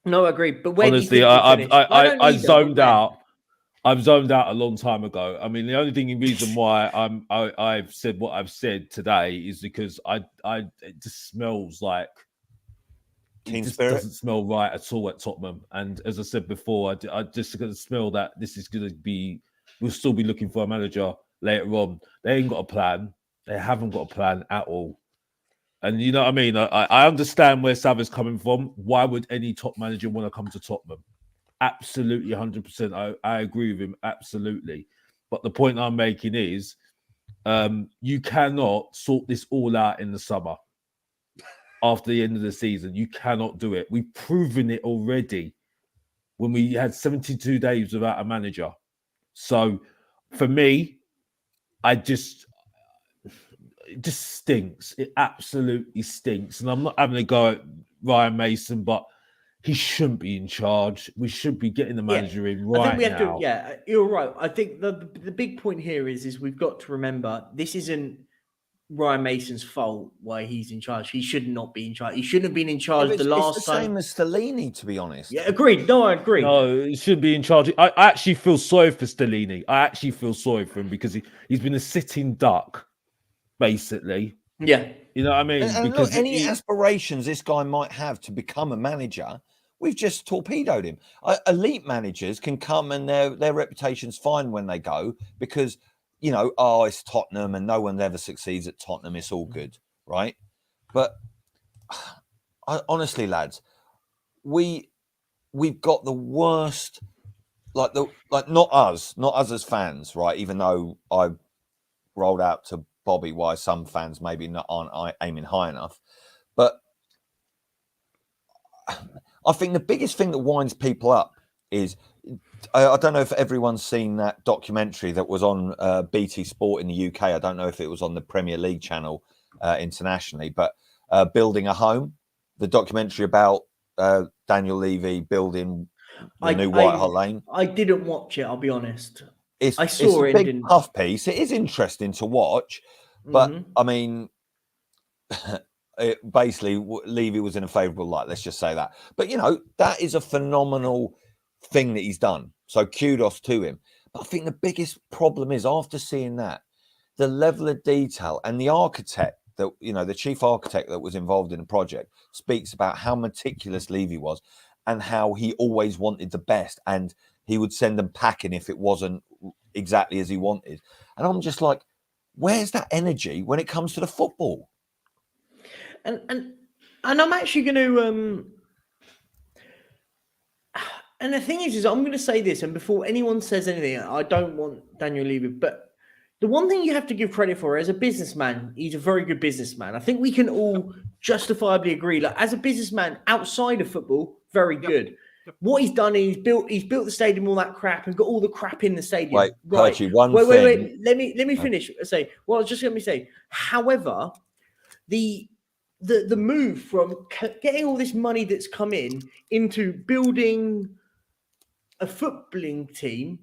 No, I agree. But where honestly, do you think I zoned out. I've zoned out a long time ago. I mean, the only reason why I've said what I've said today is because it just smells like team spirit. Doesn't smell right at all at Tottenham. And as I said before, I just going to smell that this is going to be. We'll still be looking for a manager later on. They ain't got a plan. They haven't got a plan at all. And you know what I mean? I understand where Sav's coming from. Why would any top manager want to come to Tottenham? Absolutely, 100%. I agree with him. Absolutely. But the point I'm making is you cannot sort this all out in the summer after the end of the season. You cannot do it. We've proven it already when we had 72 days without a manager. So for me, it just stinks. It absolutely stinks. And I'm not having a go at Ryan Mason, but he shouldn't be in charge. We should be getting the manager in right now. Yeah, you're right. I think the big point here is we've got to remember this isn't Ryan Mason's fault why he's in charge. He should not be in charge. He shouldn't have been in charge the last time. It's the same as Stellini, to be honest. Yeah, agreed. No, I agree. No, he shouldn't be in charge. I actually feel sorry for Stellini. I actually feel sorry for him because he's been a sitting duck, basically. Yeah. You know what I mean? And because look, any aspirations this guy might have to become a manager, we've just torpedoed him. Elite managers can come and their reputation's fine when they go because, you know, it's Tottenham and no one ever succeeds at Tottenham. It's all good, right? But honestly, lads, we've got the worst, not us as fans, right? Even though I rolled out to Bobby why some fans maybe aren't aiming high enough, but I think the biggest thing that winds people up is I don't know if everyone's seen that documentary that was on BT Sport in the UK. I don't know if it was on the Premier League channel internationally, but Building a Home, the documentary about Daniel Levy building the new White Hart Lane. I didn't watch it, I'll be honest. I saw it. It's a big puff piece. It is interesting to watch, but I mean, basically, Levy was in a favourable light. Let's just say that. But you know, that is a phenomenal thing that he's done. So kudos to him. But I think the biggest problem is after seeing that, the level of detail and the architect that the chief architect that was involved in the project speaks about how meticulous Levy was and how he always wanted the best and he would send them packing if it wasn't exactly as he wanted. And I'm just like, where's that energy when it comes to the football? And I'm actually going to and the thing is I'm going to say this, and before anyone says anything, I don't want Daniel Levy, but the one thing you have to give credit for as a businessman, he's a very good businessman. I think we can all justifiably agree, like as a businessman outside of football, very good. What he's done is he's built the stadium, all that crap, and got all the crap in the stadium. Wait, right. Perchy, Wait. Let me finish. Say, well, I was just going to say. However, the move from getting all this money that's come in into building a footballing team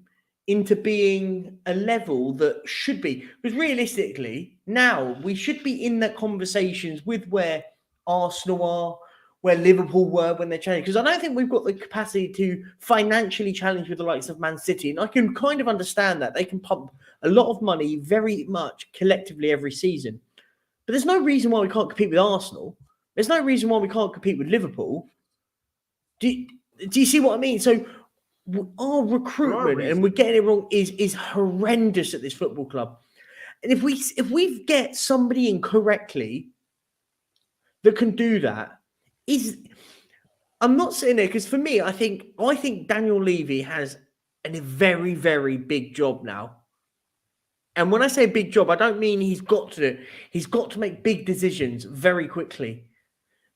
into being a level that should be, because realistically now we should be in the conversations with where Arsenal are, where Liverpool were when they're challenging, because I don't think we've got the capacity to financially challenge with the likes of Man City, and I can kind of understand that they can pump a lot of money very much collectively every season, but there's no reason why we can't compete with Arsenal. There's no reason why we can't compete with Liverpool. Do you see what I mean? So our recruitment, and we're getting it wrong, is horrendous at this football club. And if we get somebody in correctly that can do that, I'm not saying there because for me, I think Daniel Levy has a very, very big job now. And when I say big job, I don't mean he's got to make big decisions very quickly.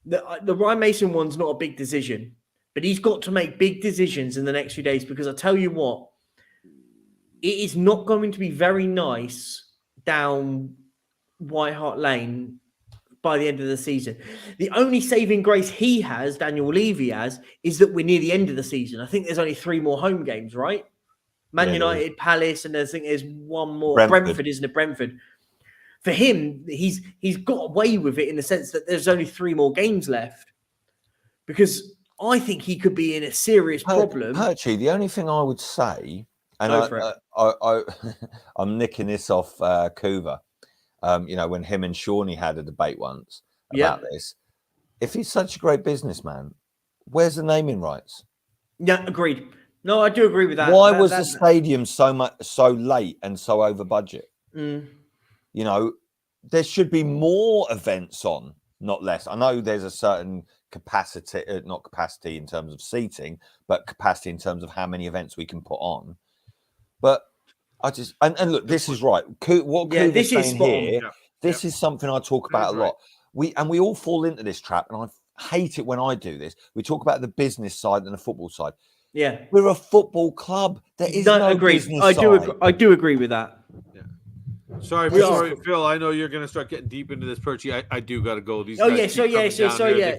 The Ryan Mason one's not a big decision. But he's got to make big decisions in the next few days, because I tell you what, it is not going to be very nice down White Hart Lane by the end of the season. The only saving grace he has, Daniel Levy has, is that we're near the end of the season. I think there's only 3 more home games, right? Man United, Palace, and I think there's one more. Brentford, isn't it? Brentford. For him, he's got away with it in the sense that there's only 3 more games left. Because I think he could be in a serious problem. Perchy, the only thing I would say, and I'm nicking this off Coover, when him and Shawnee had a debate once about this. If he's such a great businessman, where's the naming rights? Yeah, agreed. No, I do agree with that. Why was the stadium so late and so over budget? Mm. There should be more events on, not less. I know there's a certain capacity, not capacity in terms of seating, but capacity in terms of how many events we can put on. But I just and look, this is right. What Cooper's saying here, this is something I talk about a lot. We all fall into this trap, and I hate it when I do this. We talk about the business side and the football side. Yeah, we're a football club. There is no business side. I do agree with that. Yeah. Sorry, Phil. I know you're going to start getting deep into this, Perchy. I do got to go. These guys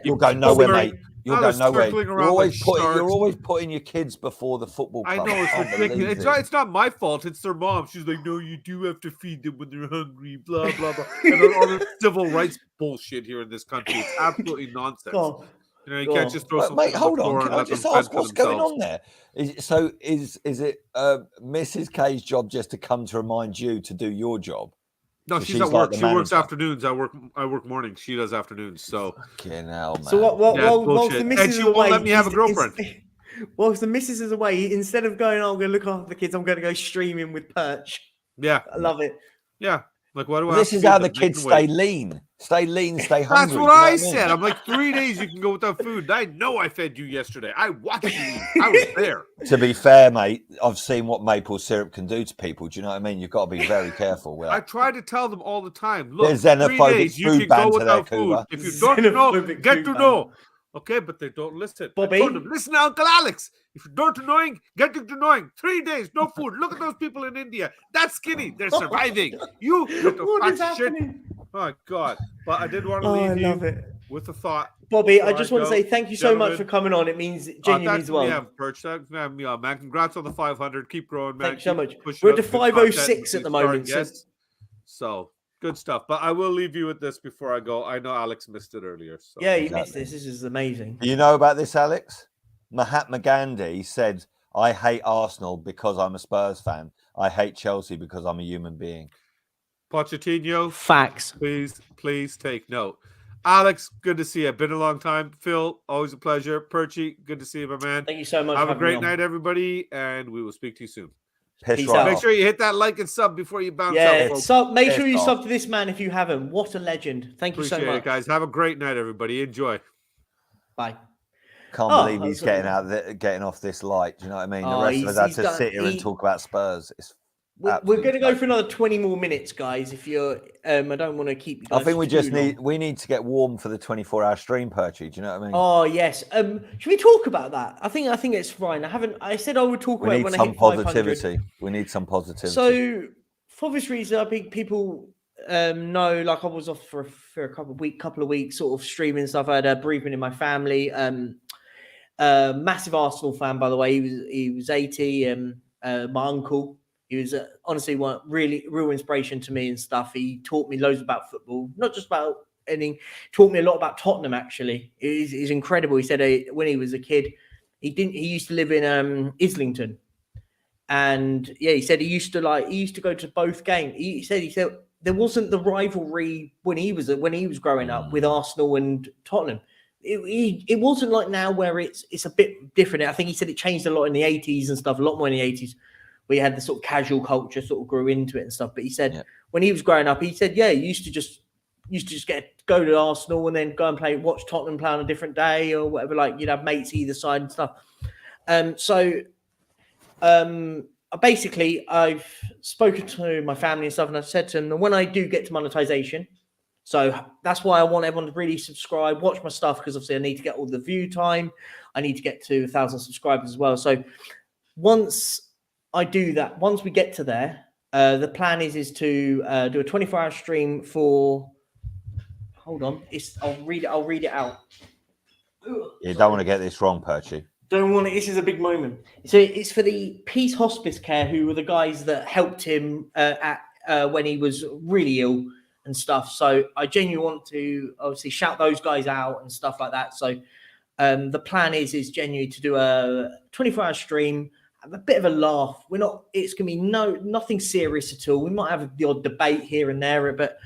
You'll go nowhere, mate. You'll go nowhere. You're always putting your kids before the football club. I know, it's ridiculous. It's not my fault. It's their mom. She's like, no, you do have to feed them when they're hungry, blah, blah, blah. And all this civil rights bullshit here in this country. It's absolutely nonsense. You can't just throw something. Mate, hold on. Can I just ask what's going on there? Is it Mrs. K's job just to come to remind you to do your job? No, she's at work. She works afternoons. I work mornings. She does afternoons. So fucking hell, man. So whilst the missus and she won't let me have a girlfriend. Whilst the missus is away, instead of going, I'm going to look after the kids, I'm going to go streaming with Perch. Yeah, I love it. Yeah. Like, why do I? This is how the kids stay lean. Stay lean, stay hungry. That's what I said. I'm like, 3 days you can go without food. I know I fed you yesterday. I watched you eat. I was there. To be fair, mate, I've seen what maple syrup can do to people. Do you know what I mean? You've got to be very careful with that. I try to tell them all the time. Look, there's xenophobic 3 days you can go without food. If you don't know, get to know. Okay, but they don't listen. Bobby, listen to Uncle Alex. If you don't annoying, get to annoying. 3 days, no food. Look at those people in India. That's skinny. They're surviving. You what is happening? Oh God! But I did want to leave you with a thought. Bobby, I just want to say thank you so much for coming on. It means genuinely as well. Yeah, Perch. Thanks for having me on, man. Congrats on the 500. Keep growing, man. Thanks so much. We're at the 506 at the moment. So good stuff. But I will leave you with this before I go. I know Alex missed it earlier. So. Yeah, you missed this. This is amazing. You know about this, Alex? Mahatma Gandhi said, I hate Arsenal because I'm a Spurs fan. I hate Chelsea because I'm a human being. Pochettino. Facts. Please take note. Alex, good to see you. Been a long time. Phil, always a pleasure. Perchy, good to see you, my man. Thank you so much. Have a great night, everybody, and we will speak to you soon. Peace out. Make sure you hit that like and sub before you bounce out. Yeah, so make sure you sub to this man if you haven't. What a legend. Thank you so much. Appreciate it, guys. Have a great night, everybody. Enjoy. Bye. Can't believe he's getting off this light. Do you know what I mean? The rest of us had to sit here and talk about Spurs. We're going to go for another 20 more minutes, guys. If you're, I don't want to keep you guys. I think we too just long. we need to get warm for the 24-hour stream, Perchy. Do you know what I mean? Oh yes. Should we talk about that? I think it's fine. I said I would talk We about it need when I some hit 500. positivity. We need some positivity. So, for obvious reasons, I think people know. Like I was off for a couple of weeks, sort of streaming and stuff. I had a bereavement in my family. Massive Arsenal fan, by the way. He was 80. My uncle. He was honestly one real inspiration to me and stuff. He taught me loads about football, not just about anything. Taught me a lot about Tottenham. Actually, it's incredible. He said when he was a kid, he used to live in Islington, and yeah, he said he used to go to both games. He said there wasn't the rivalry when he was growing up with Arsenal and Tottenham. It wasn't like now where it's a bit different. I think he said it changed a lot in the 80s and stuff, a lot more in the 80s. We had the sort of casual culture sort of grew into it and stuff. But he said when he was growing up, he said, yeah, he used to just go to Arsenal and then go and watch Tottenham play on a different day or whatever. Like you'd have mates either side and stuff. Basically, I've spoken to my family and stuff, and I've said to them, when I do get to monetization, so that's why I want everyone to really subscribe, watch my stuff, because obviously I need to get all the view time. I need to get to 1,000 subscribers as well. So once I do that, once we get to there, the plan is to do a 24-hour stream for. Hold on, I'll read it out. You don't want to get this wrong, Perchy. Don't want it. This is a big moment. So it's for the Peace Hospice Care, who were the guys that helped him when he was really ill and stuff. So I genuinely want to obviously shout those guys out and stuff like that. So the plan is genuinely to do a 24-hour stream, have a bit of a laugh. It's gonna be nothing serious at all. We might have the odd debate here and there, but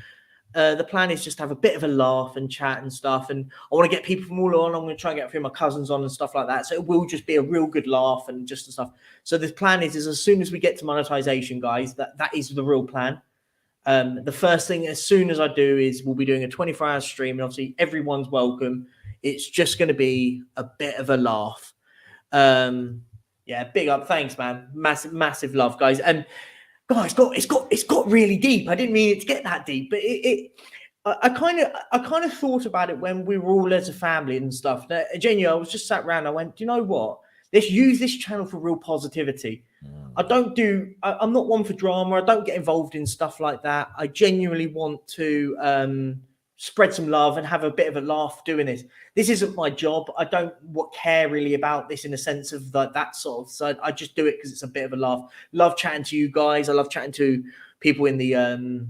the plan is just to have a bit of a laugh and chat and stuff. And I want to get people from all on. I'm going to try and get a few of my cousins on and stuff like that. So it will just be a real good laugh and just the stuff. So the plan is as soon as we get to monetization, guys, that is the real plan. The first thing, as soon as I do, is we'll be doing a 24-hour stream. And obviously everyone's welcome. It's just going to be a bit of a laugh. Big up. Thanks, man. Massive love, guys. And guys, it's got really deep. I didn't mean it to get that deep, but I kind of thought about it when we were all as a family and stuff. Genuinely, I was just sat around. I went, do you know what? Let's use this channel for real positivity. I'm not one for drama. I don't get involved in stuff like that. I genuinely want to spread some love and have a bit of a laugh doing this. This isn't my job. I don't care really about this in a sense of that sort of. So I just do it because it's a bit of a laugh. Love chatting to you guys. I love chatting to people in the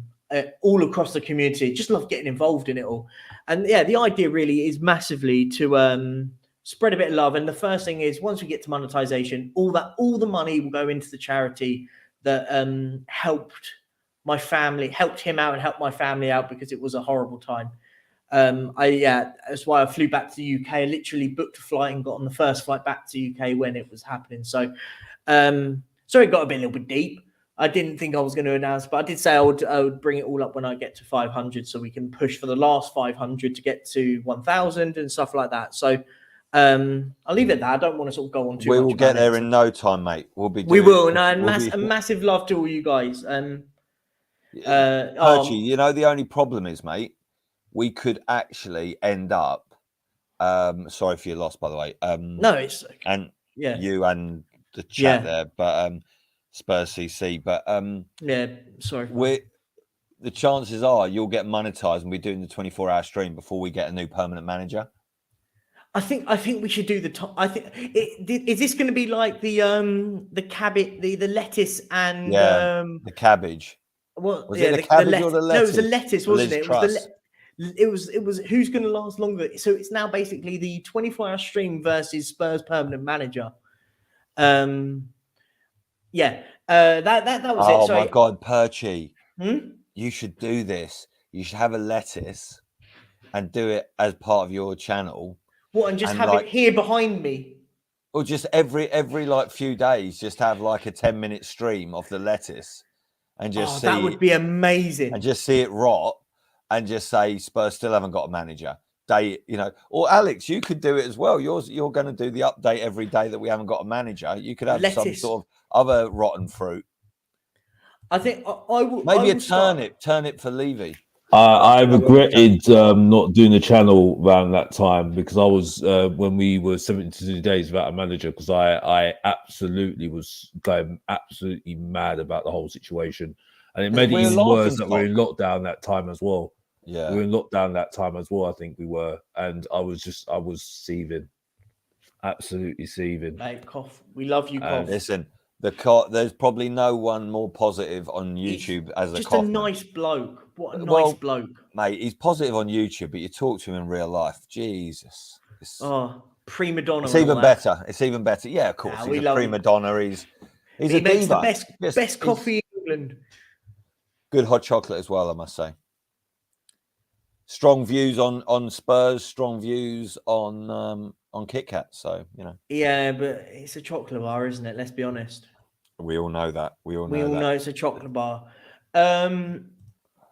all across the community. Just love getting involved in it all. And yeah, the idea really is massively to spread a bit of love. And the first thing is once we get to monetization, all the money will go into the charity that helped him out and helped my family out because it was a horrible time. That's why I flew back to the UK. I literally booked a flight and got on the first flight back to UK when it was happening. So, it got a little bit deep. I didn't think I was going to announce, but I did say I would bring it all up when I get to 500, so we can push for the last 500 to get to 1,000 and stuff like that. So, I'll leave it at that. I don't want to sort of go on too much. We will get there in no time, mate. Massive love to all you guys. Perchy, you know, the only problem is, mate, we could actually end up. Sorry for your loss, by the way. No, it's okay. And you and the chat there, but Spurs CC, but sorry. The chances are you'll get monetized and we're doing the 24-hour stream before we get a new permanent manager. I think we should do the top. I think is this going to be like the cabbage, the lettuce and the cabbage. What was it the cabbage or the lettuce? No, it was the lettuce, wasn't it? It was who's going to last longer. So it's now basically the 24-hour stream versus Spurs permanent manager. That was it. Oh Sorry. my God, Perchy, you should do this. You should have a lettuce and do it as part of your channel. What, and just have it here behind me? Or just every like few days, just have like a 10-minute stream of the lettuce. And just see that would be amazing. And just see it rot, and just say Spurs still haven't got a manager. Or Alex, you could do it as well. You're going to do the update every day that we haven't got a manager. You could have some sort of other rotten fruit. I think I will. I Maybe a will start- turnip for Levy. I regretted not doing the channel around that time because I was when we were 72 days without a manager, because I absolutely was going absolutely mad about the whole situation, and it made it We're even laughing worse that we're in stock. lockdown that time as well. Yeah. We were in lockdown that time as well. I think we were, and I was seething, absolutely seething. Like cough. We love you, And cough. Listen, there's probably no one more positive on YouTube as a Just Kaufman. a nice bloke. What a nice Well, bloke. Mate, he's positive on YouTube, but you talk to him in real life. Jesus. Oh, prima donna. It's and all even that. better. It's even better. Yeah, of course. Nah, he's we a love prima him. donna. He's He a makes the diva. best coffee in England. Good hot chocolate as well, I must say. Strong views on Spurs, strong views on Kit Kat. So, you know. Yeah, but it's a chocolate bar, isn't it? Let's be honest. We all know that. We all We all that. know it's a chocolate bar.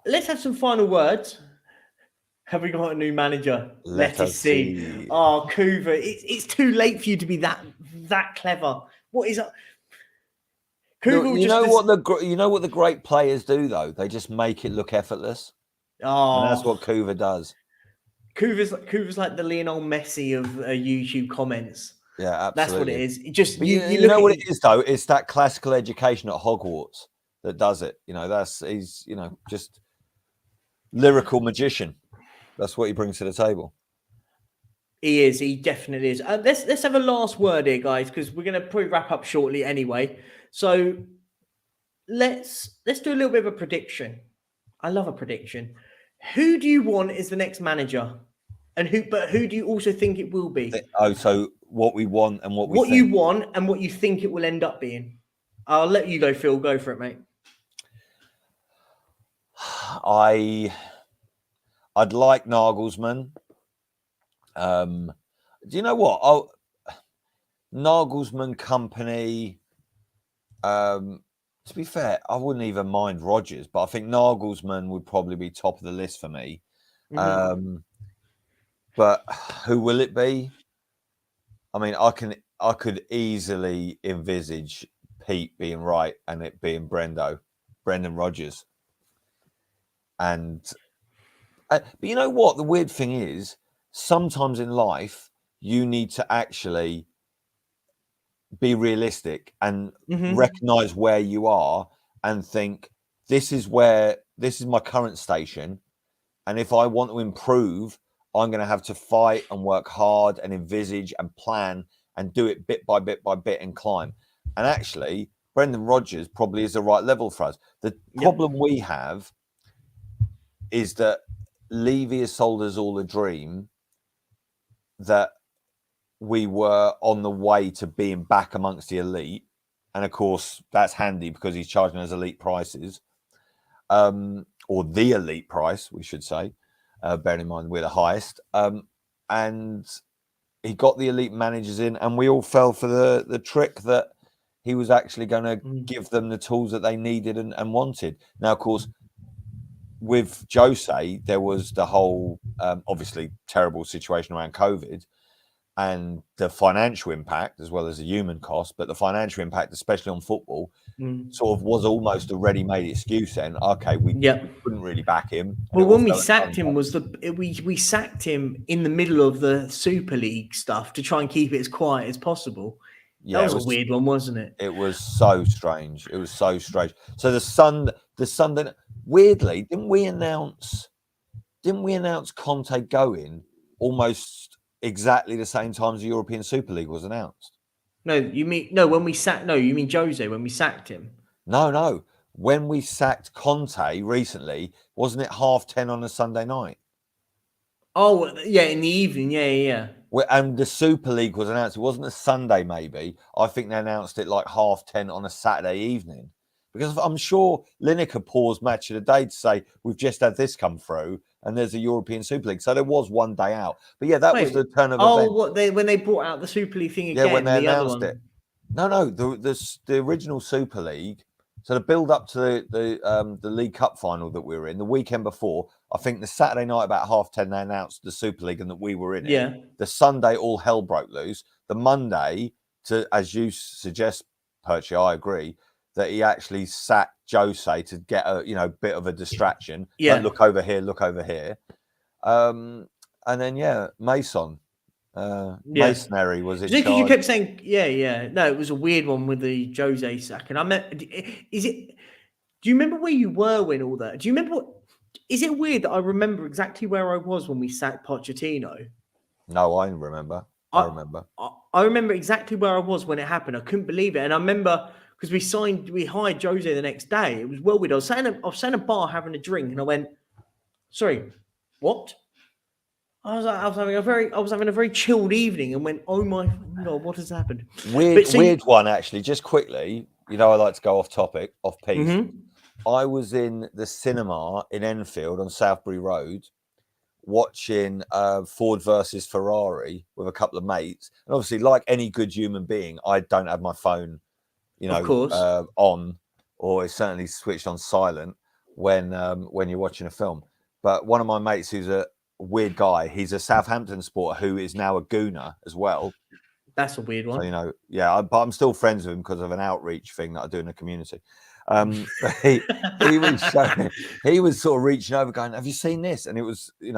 Let's have some final words. Have we got a new manager? Let us see. Oh, Coover, it's too late for you to be that clever. What is that? Coover, You know what the great players do though? They just make it look effortless. Oh, And that's what Coover does. Coover's like the Lionel Messi of YouTube comments. Yeah, absolutely. That's what it is. It just But you you look know at what it is though? It's that classical education at Hogwarts that does it. You know, he's just lyrical magician. That's what he brings to the table. He is. He definitely is. Let's have a last word here, guys, because we're going to probably wrap up shortly anyway. So let's do a little bit of a prediction. I love a prediction. Who do you want as the next manager, and who do you also think it will be? Oh, so what we want and what you want and what you think it will end up being. I'll let you go, Phil. Go for it, mate. I'd like Nagelsmann. Do you know what? Nagelsmann company. To be fair, I wouldn't even mind Rodgers, but I think Nagelsmann would probably be top of the list for me. Mm-hmm. But who will it be? I mean, I could easily envisage Pete being right and it being Brendan Rodgers. And but you know what? The weird thing is, sometimes in life, you need to actually be realistic and recognize where you are and think, this is my current station. And if I want to improve, I'm going to have to fight and work hard and envisage and plan and do it bit by bit by bit and climb. And actually, Brendan Rodgers probably is the right level for us. The problem we have is that Levy has sold us all a dream that we were on the way to being back amongst the elite. And of course, that's handy because he's charging us elite prices, or the elite price, we should say, bearing in mind we're the highest. And he got the elite managers in, and we all fell for the trick that he was actually going to give them the tools that they needed and wanted. Now, of course, with Jose, there was the whole, obviously, terrible situation around COVID and the financial impact as well as the human cost, but the financial impact, especially on football, sort of was almost a ready-made excuse. Then, okay, we couldn't really back him. Well, when we sacked him, we sacked him in the middle of the Super League stuff to try and keep it as quiet as possible. Yeah, that was a weird one, wasn't it? It was so strange. It was so strange. So the Sunday, weirdly, didn't we announce Conte going almost exactly the same time as the European Super League was announced? You mean Jose when we sacked him? No. When we sacked Conte recently, wasn't it 10:30 on a Sunday night? Oh, yeah, in the evening. Yeah. And the Super League was announced. It wasn't a Sunday, maybe. I think they announced it like 10:30 on a Saturday evening. Because I'm sure Lineker paused Match of the Day to say, we've just had this come through, and there's a European Super League. So there was one day out. But yeah, that was the turn of events. When they brought out the Super League thing again? Yeah, when they announced it. No, the original Super League. So the build up to the League Cup final that we were in, the weekend before, I think the Saturday night about 10:30, they announced the Super League and that we were in it. Yeah. The Sunday, all hell broke loose. The Monday, as you suggest, Perchy, I agree. that he actually sacked Jose to get a bit of a distraction. Yeah. Like, look over here, look over here. And then Mason. Masonry was in Because you charge. kept saying, no, it was a weird one with the Jose sack. And do you remember where you were when all that? Do you remember is it weird that I remember exactly where I was when we sacked Pochettino? No, I remember. I remember. I remember exactly where I was when it happened. I couldn't believe it. And I remember because we hired Jose the next day. It was well weird. I was sat in a bar having a drink and I went, sorry, what? I was having a very chilled evening and went, oh my God, what has happened? Weird one, actually. Just quickly, I like to go off topic, off piece. Mm-hmm. I was in the cinema in Enfield on Southbury Road watching Ford versus Ferrari with a couple of mates. And obviously, like any good human being, I don't have my phone, of course. on, or it's certainly switched on silent when you're watching a film. But one of my mates who's a weird guy, he's a Southampton supporter who is now a Gooner as well. That's a weird one. So, but I'm still friends with him because of an outreach thing that I do in the community. He was sort of reaching over going, have you seen this? And it was, it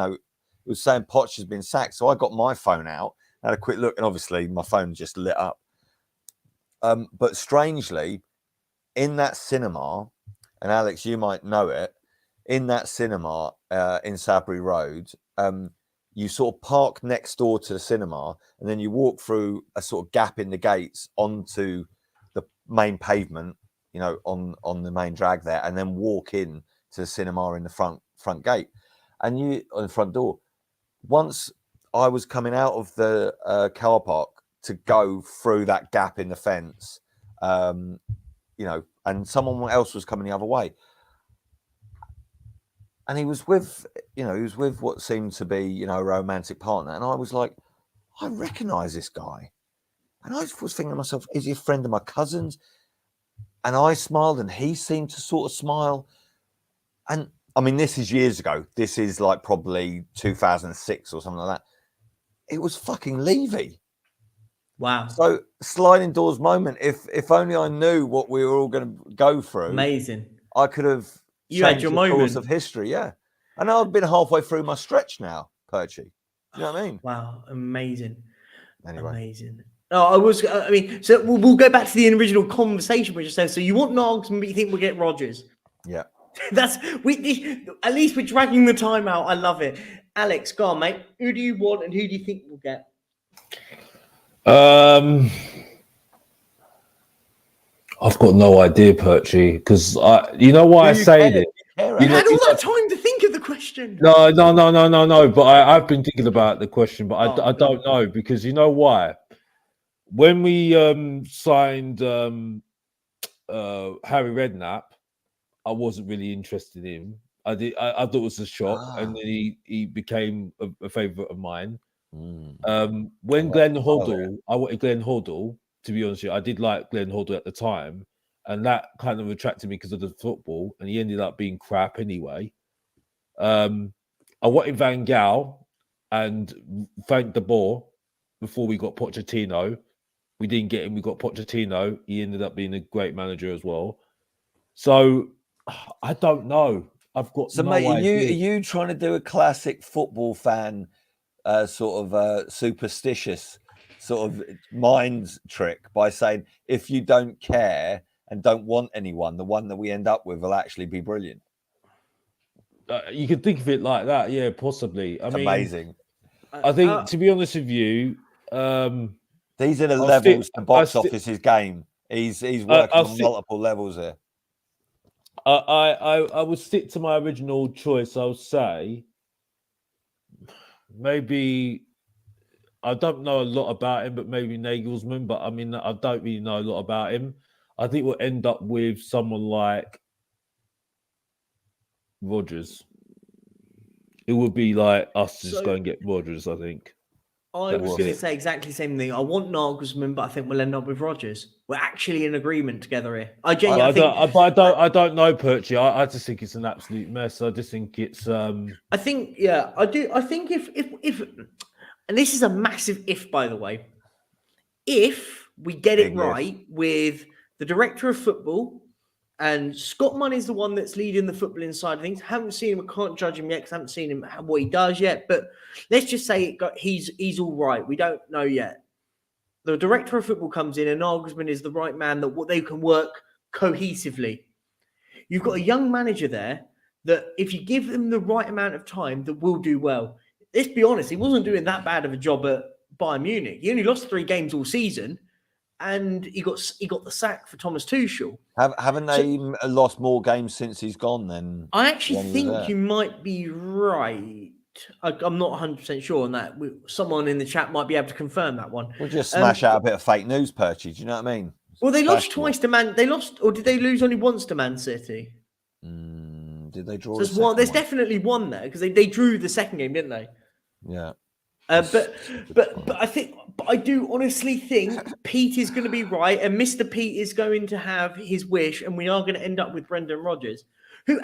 was saying Poch has been sacked. So I got my phone out, had a quick look, and obviously my phone just lit up. But strangely, in that cinema, and Alex, you might know it, in that cinema in Sabri Road, you sort of park next door to the cinema, and then you walk through a sort of gap in the gates onto the main pavement, on the main drag there, and then walk in to the cinema in the front gate, and you on the front door. Once I was coming out of the car park to go through that gap in the fence, and someone else was coming the other way. And he was with what seemed to be, a romantic partner. And I was like, I recognize this guy. And I was thinking to myself, is he a friend of my cousin's? And I smiled and he seemed to sort of smile. And I mean, this is years ago. This is like probably 2006 or something like that. It was fucking Levy. Wow. So sliding doors moment. If only I knew what we were all going to go through. Amazing. I could have changed the course of history. Yeah. And I've been halfway through my stretch now, Perchy. Do you know what I mean? Wow. Amazing. Anyway. Amazing. No, so we'll go back to the original conversation we just said. So you want Noggs, but you think we'll get Rodgers? Yeah. At least we're dragging the time out. I love it. Alex, go on, mate. Who do you want and who do you think we'll get? I've got no idea, Perchy, because you know why I say this. You had all that time to think of the question. No. But I've been thinking about the question, but I don't know, because you know why? When we signed Harry Redknapp, I wasn't really interested in him. I thought it was a shock, and then he became a favourite of mine. When Glenn Hoddle, I wanted Glenn Hoddle. To be honest with you, I did like Glenn Hoddle at the time, and that kind of attracted me because of the football, and he ended up being crap anyway. I wanted Van Gaal and Frank de Boer before we got Pochettino. We didn't get him. We got Pochettino. He ended up being a great manager as well. So I don't know. I've got no mate, idea. Are you trying to do a classic football fan sort of superstitious sort of mind trick by saying, if you don't care and don't want anyone, the one that we end up with will actually be brilliant? You could think of it like that, yeah, possibly. I mean, amazing. I think, to be honest with you, these are the levels the box office is game. He's working on multiple levels here. I would stick to my original choice. I would say maybe, I don't know a lot about him, but maybe Nagelsmann. But I mean, I don't really know a lot about him. I think we'll end up with someone like Rodgers. It would be like us to just go and get Rodgers, I think. I was going to say exactly the same thing. I want Nagelsmann, but I think we'll end up with Rodgers. We're actually in agreement together here. I don't know, Perchy. I just think it's an absolute mess. I just think it's. I think, yeah, I do. I think if, and this is a massive if, by the way, if we get it right with the director of football, And Scott Munn is the one that's leading the footballing side of things. Haven't seen him, I can't judge him yet because I haven't seen him what he does yet. But let's just say he's all right. We don't know yet. The director of football comes in, and Nagelsmann is the right man that what they can work cohesively. You've got a young manager there that if you give them the right amount of time, that will do well. Let's be honest, he wasn't doing that bad of a job at Bayern Munich. He only lost 3 games all season, and he got the sack for Thomas Tuchel. Haven't they lost more games since he's gone then? I actually think you might be right. I'm not 100% sure on that. Someone in the chat might be able to confirm that one. We'll just smash out a bit of fake news, Perchy. Do you know what I mean? Well, they lost twice to They lost, or did they lose only once to Man City? Did they draw? So there's definitely one there because they drew the second game, didn't they? Yeah. But I do honestly think Pete is going to be right, and Mr. Pete is going to have his wish, and we are going to end up with Brendan Rodgers, who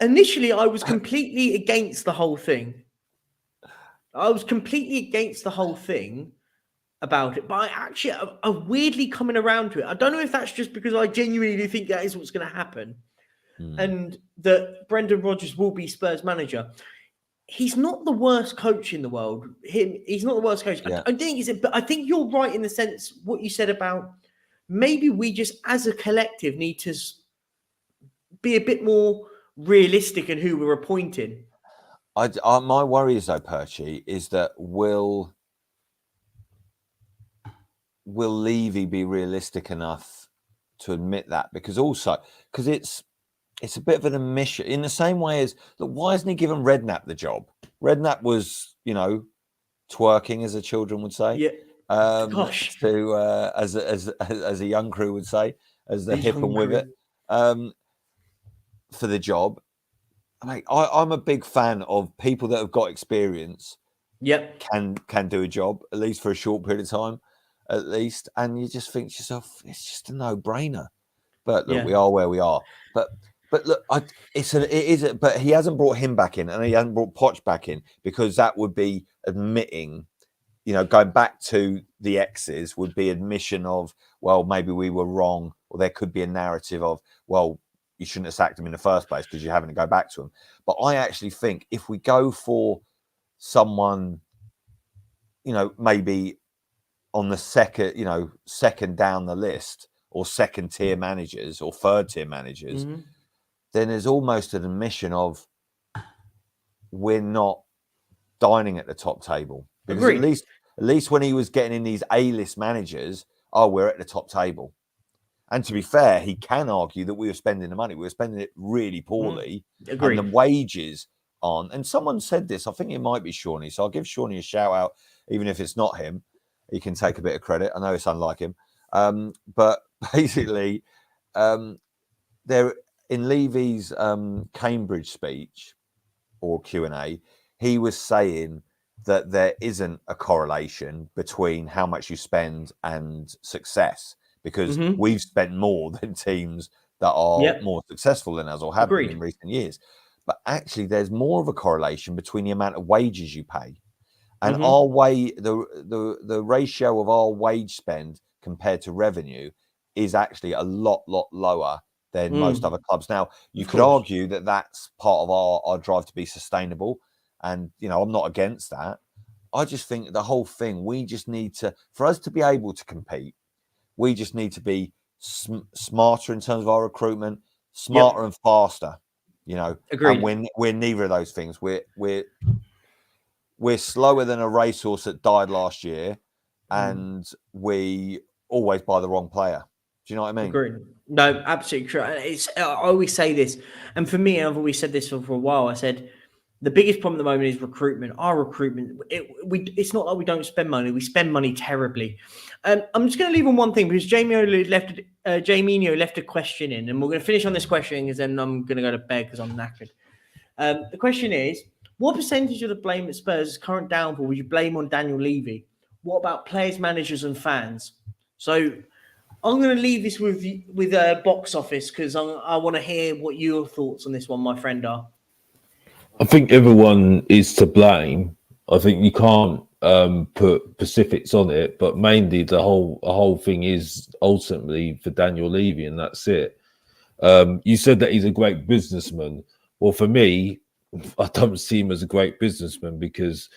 initially I was completely against the whole thing. About it, but I'm weirdly coming around to it. I don't know if that's just because I genuinely think that is what's going to happen, and that Brendan Rodgers will be Spurs manager. He's not the worst coach in the world. He's not the worst coach. Yeah. I think but I think you're right in the sense what you said about maybe we just as a collective need to be a bit more realistic in who we're appointing. My worry is though, Perchy, is that will Levy be realistic enough to admit that? Because it's a bit of an omission in the same way as look, why hasn't he given Redknapp the job? Redknapp was, twerking, as the children would say. Yeah. Gosh. To as a young crew would say, as the hip and with it, for the job. I'm a big fan of people that have got experience. Yep. Can do a job at least for a short period of time, at least, and you just think to yourself, it's just a no-brainer. But look, we are where we are. But look, but he hasn't brought him back in, and he hasn't brought Poch back in because that would be admitting, going back to the X's would be admission of, well, maybe we were wrong, or there could be a narrative of, well, you shouldn't have sacked him in the first place because you're having to go back to him. But I actually think if we go for someone, maybe on the second down the list, or second tier managers or third tier managers, then there's almost an admission of we're not dining at the top table. Because at least when he was getting in these A-list managers, we're at the top table. And to be fair, he can argue that we were spending the money. We were spending it really poorly. Agreed. And the wages aren't. And someone said this, I think it might be Shawnee. So I'll give Shawnee a shout out, even if it's not him. He can take a bit of credit. I know it's unlike him. But basically, there in Levy's Cambridge speech or Q&A, he was saying that there isn't a correlation between how much you spend and success, because we've spent more than teams that are more successul than us or have been in recent years. But actually, there's more of a correlation between the amount of wages you pay. And the ratio of our wage spend compared to revenue is actually a lot lower than most other clubs. Now, you could argue that that's part of our drive to be sustainable. And, I'm not against that. I just think the whole thing, we just need to, for us to be able to compete, we just need to be smarter in terms of our recruitment, smarter and faster, Agreed. And we're neither of those things. We're slower than a racehorse that died last year, and we always buy the wrong player. Do you know what I mean? Agreed. No, absolutely true. I always say this, and for me, I've always said this for a while. I said the biggest problem at the moment is recruitment. Our recruitment, it's not like we don't spend money. We spend money terribly. I'm just going to leave on one thing because Jamie left a question in, and we're going to finish on this question because then I'm going to go to bed because I'm knackered. The question is, what percentage of the blame at Spurs' current downfall would you blame on Daniel Levy? What about players, managers, and fans? So I'm going to leave this with box office because I want to hear what your thoughts on this one, my friend, are. I think everyone is to blame. I think you can't put specifics on it, but mainly the whole thing is ultimately for Daniel Levy, and that's it. You said that he's a great businessman. Well, for me, I don't see him as a great businessman because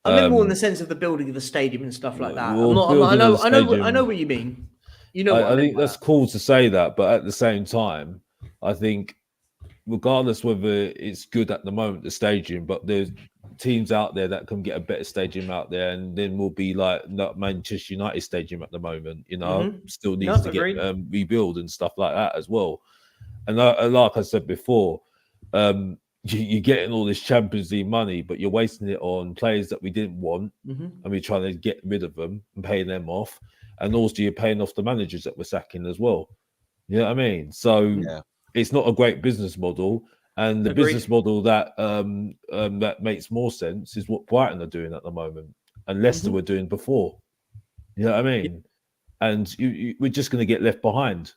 I meant more in the sense of the building of the stadium and stuff like that. I know what you mean. You know, I think that's cool to say that, but at the same time, I think regardless whether it's good at the moment, the stadium, but there's teams out there that can get a better stadium out there, and then we'll be like not Manchester United stadium at the moment, still needs to get rebuild and stuff like that as well. And like I said before, you're getting all this Champions League money, but you're wasting it on players that we didn't want, and we're trying to get rid of them and paying them off, and also you're paying off the managers that we're sacking as well. You know what I mean? So it's not a great business model. And the business model that that makes more sense is what Brighton are doing at the moment, and Leicester were doing before. You know what I mean? And we're just going to get left behind.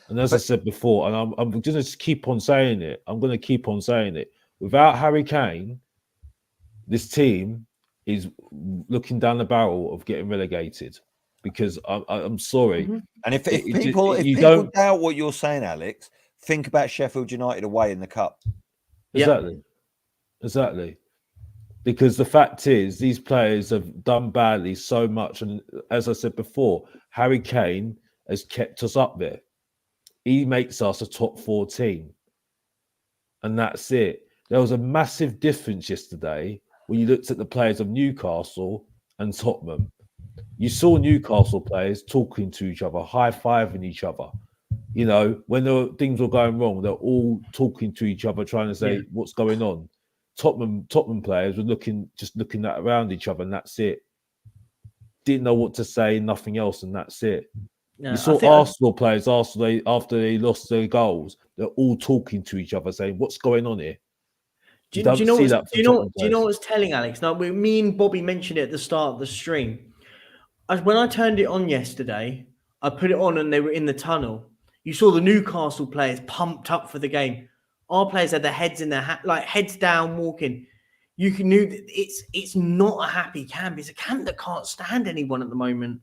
And as I said before, and I'm going to keep on saying it. I'm going to keep on saying it. Without Harry Kane, this team is looking down the barrel of getting relegated. Because I'm sorry, and if people doubt what you're saying, Alex, think about Sheffield United away in the cup. Exactly. Because the fact is, these players have done badly so much, and as I said before, Harry Kane has kept us up there. He makes us a top 4 team, and that's it. There was a massive difference yesterday when you looked at the players of Newcastle and Tottenham. You saw Newcastle players talking to each other, high-fiving each other. You know, when things were going wrong, they're all talking to each other, trying to say what's going on. Tottenham players were just looking around each other, and that's it. Didn't know what to say, nothing else, and that's it. No, you saw Arsenal players after they lost their goals, they're all talking to each other, saying, "What's going on here?" Do you know what's telling, Alex? Now, me and Bobby mentioned it at the start of the stream. When I turned it on yesterday, I put it on and they were in the tunnel. You saw the Newcastle players pumped up for the game. Our players had their heads in their heads down, walking. You knew that it's not a happy camp. It's a camp that can't stand anyone at the moment.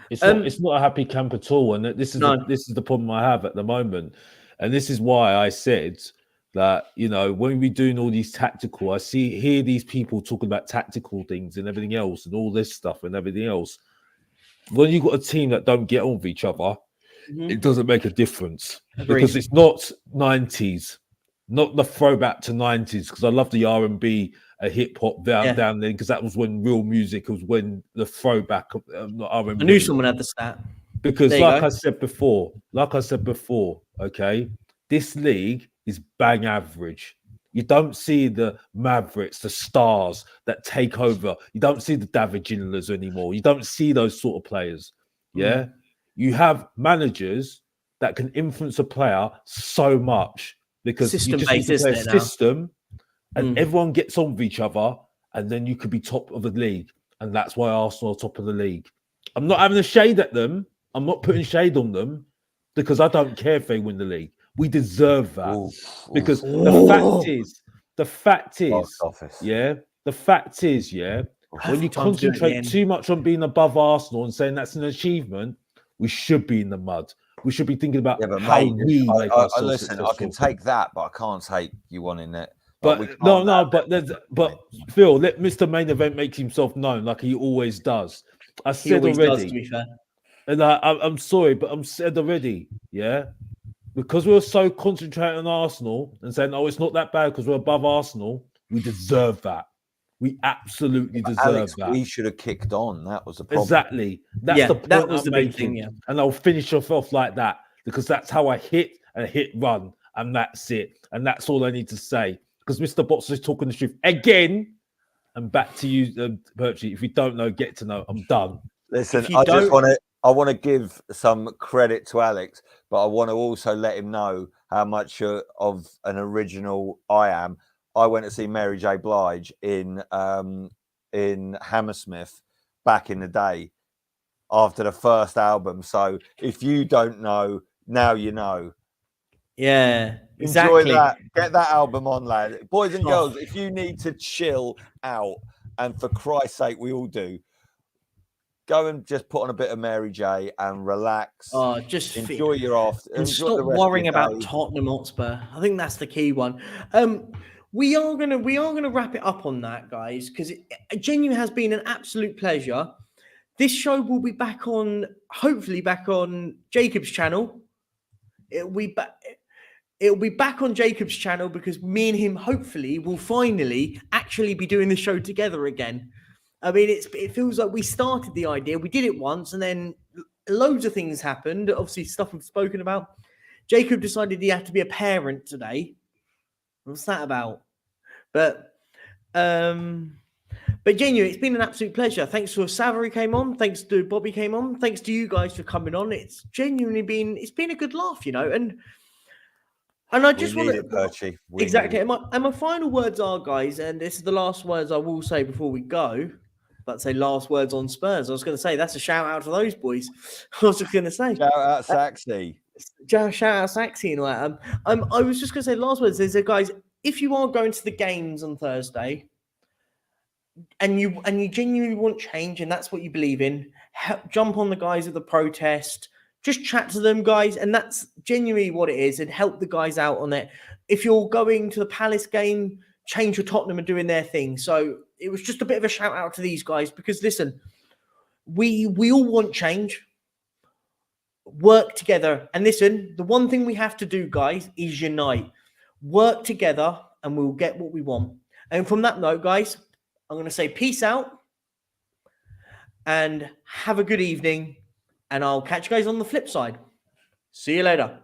It's not a happy camp at all, and this is the problem I have at the moment, and this is why I said that when we're doing all these tactical, hear these people talking about tactical things and everything else, and all this stuff and everything else. When you've got a team that don't get on with each other, it doesn't make a difference. Because it's not 90s, not the throwback to 90s. Because I love the R&B, hip hop down there, because that was when real music was when the throwback of R&B. I knew someone had the stat. Because like I said before, okay, this league is bang average. You don't see the Mavericks, the stars that take over. You don't see the David Ginlas anymore. You don't see those sort of players. Yeah. You have managers that can influence a player so much because you just need to play a system and everyone gets on with each other, and then you could be top of the league. And that's why Arsenal are top of the league. I'm not having a shade at them. I'm not putting shade on them because I don't care if they win the league. We deserve that because the fact is, when you concentrate too much on being above Arsenal and saying that's an achievement, we should be in the mud. We should be thinking about how we make ourselves listen, successful. I can take that, but I can't take you wanting it. But Phil, let Mr. Main Event make himself known like he always does. I said already, to be fair. And I'm sorry, but I'm said already, because we were so concentrated on Arsenal and saying, "Oh, it's not that bad because we're above Arsenal." We deserve that. We absolutely deserve that. We should have kicked on. That was the problem. Exactly. That's the point that was the big thing. And I'll finish off like that because that's how I hit run, and that's it. And that's all I need to say. Because Mr. Box is talking the truth again. And back to you, Perchy. If you don't know, get to know. I'm done. Listen, I want to give some credit to Alex, but I want to also let him know how much of an original I am. I went to see Mary J. Blige in Hammersmith back in the day after the first album. So if you don't know, now you know. Yeah, exactly. Enjoy that. Get that album on, lad. Boys and girls, if you need to chill out And for Christ's sake, we all do. Go and just put on a bit of Mary J and relax. Just enjoy your after. and Enjoy stop the rest worrying of your about day. Tottenham Hotspur. I think that's the key one. We are gonna wrap it up on that, guys, because it genuinely has been an absolute pleasure. This show will be back on, hopefully, back on Jacob's channel. It'll be back on Jacob's channel because me and him hopefully will finally actually be doing the show together again. I mean, it feels like we started the idea, we did it once, and then loads of things happened. Obviously, stuff we've spoken about. Jacob decided he had to be a parent today. What's that about? But genuinely, it's been an absolute pleasure. Thanks to Savary came on. Thanks to Bobby came on. Thanks to you guys for coming on. It's genuinely been a good laugh, you know. And I just want to Perchy. Exactly. And my final words are, guys, and this is the last words I will say before we go. But say last words on Spurs. I was going to say that's a shout out to those boys. I was just going to say Shout out Saxy. Shout out Saxy and all that. I was just going to say last words. Is guys, if you are going to the games on Thursday, and you genuinely want change, and that's what you believe in, jump on the guys at the protest. Just chat to them, guys, and that's genuinely what it is, and help the guys out on it. If you're going to the Palace game, change for Tottenham and doing their thing. So it was just a bit of a shout out to these guys because listen, we all want change. Work together, and listen, the one thing we have to do, guys, is unite. Work together, and we'll get what we want. And from that note, guys, I'm going to say peace out, and have a good evening. And I'll catch you guys on the flip side. See you later.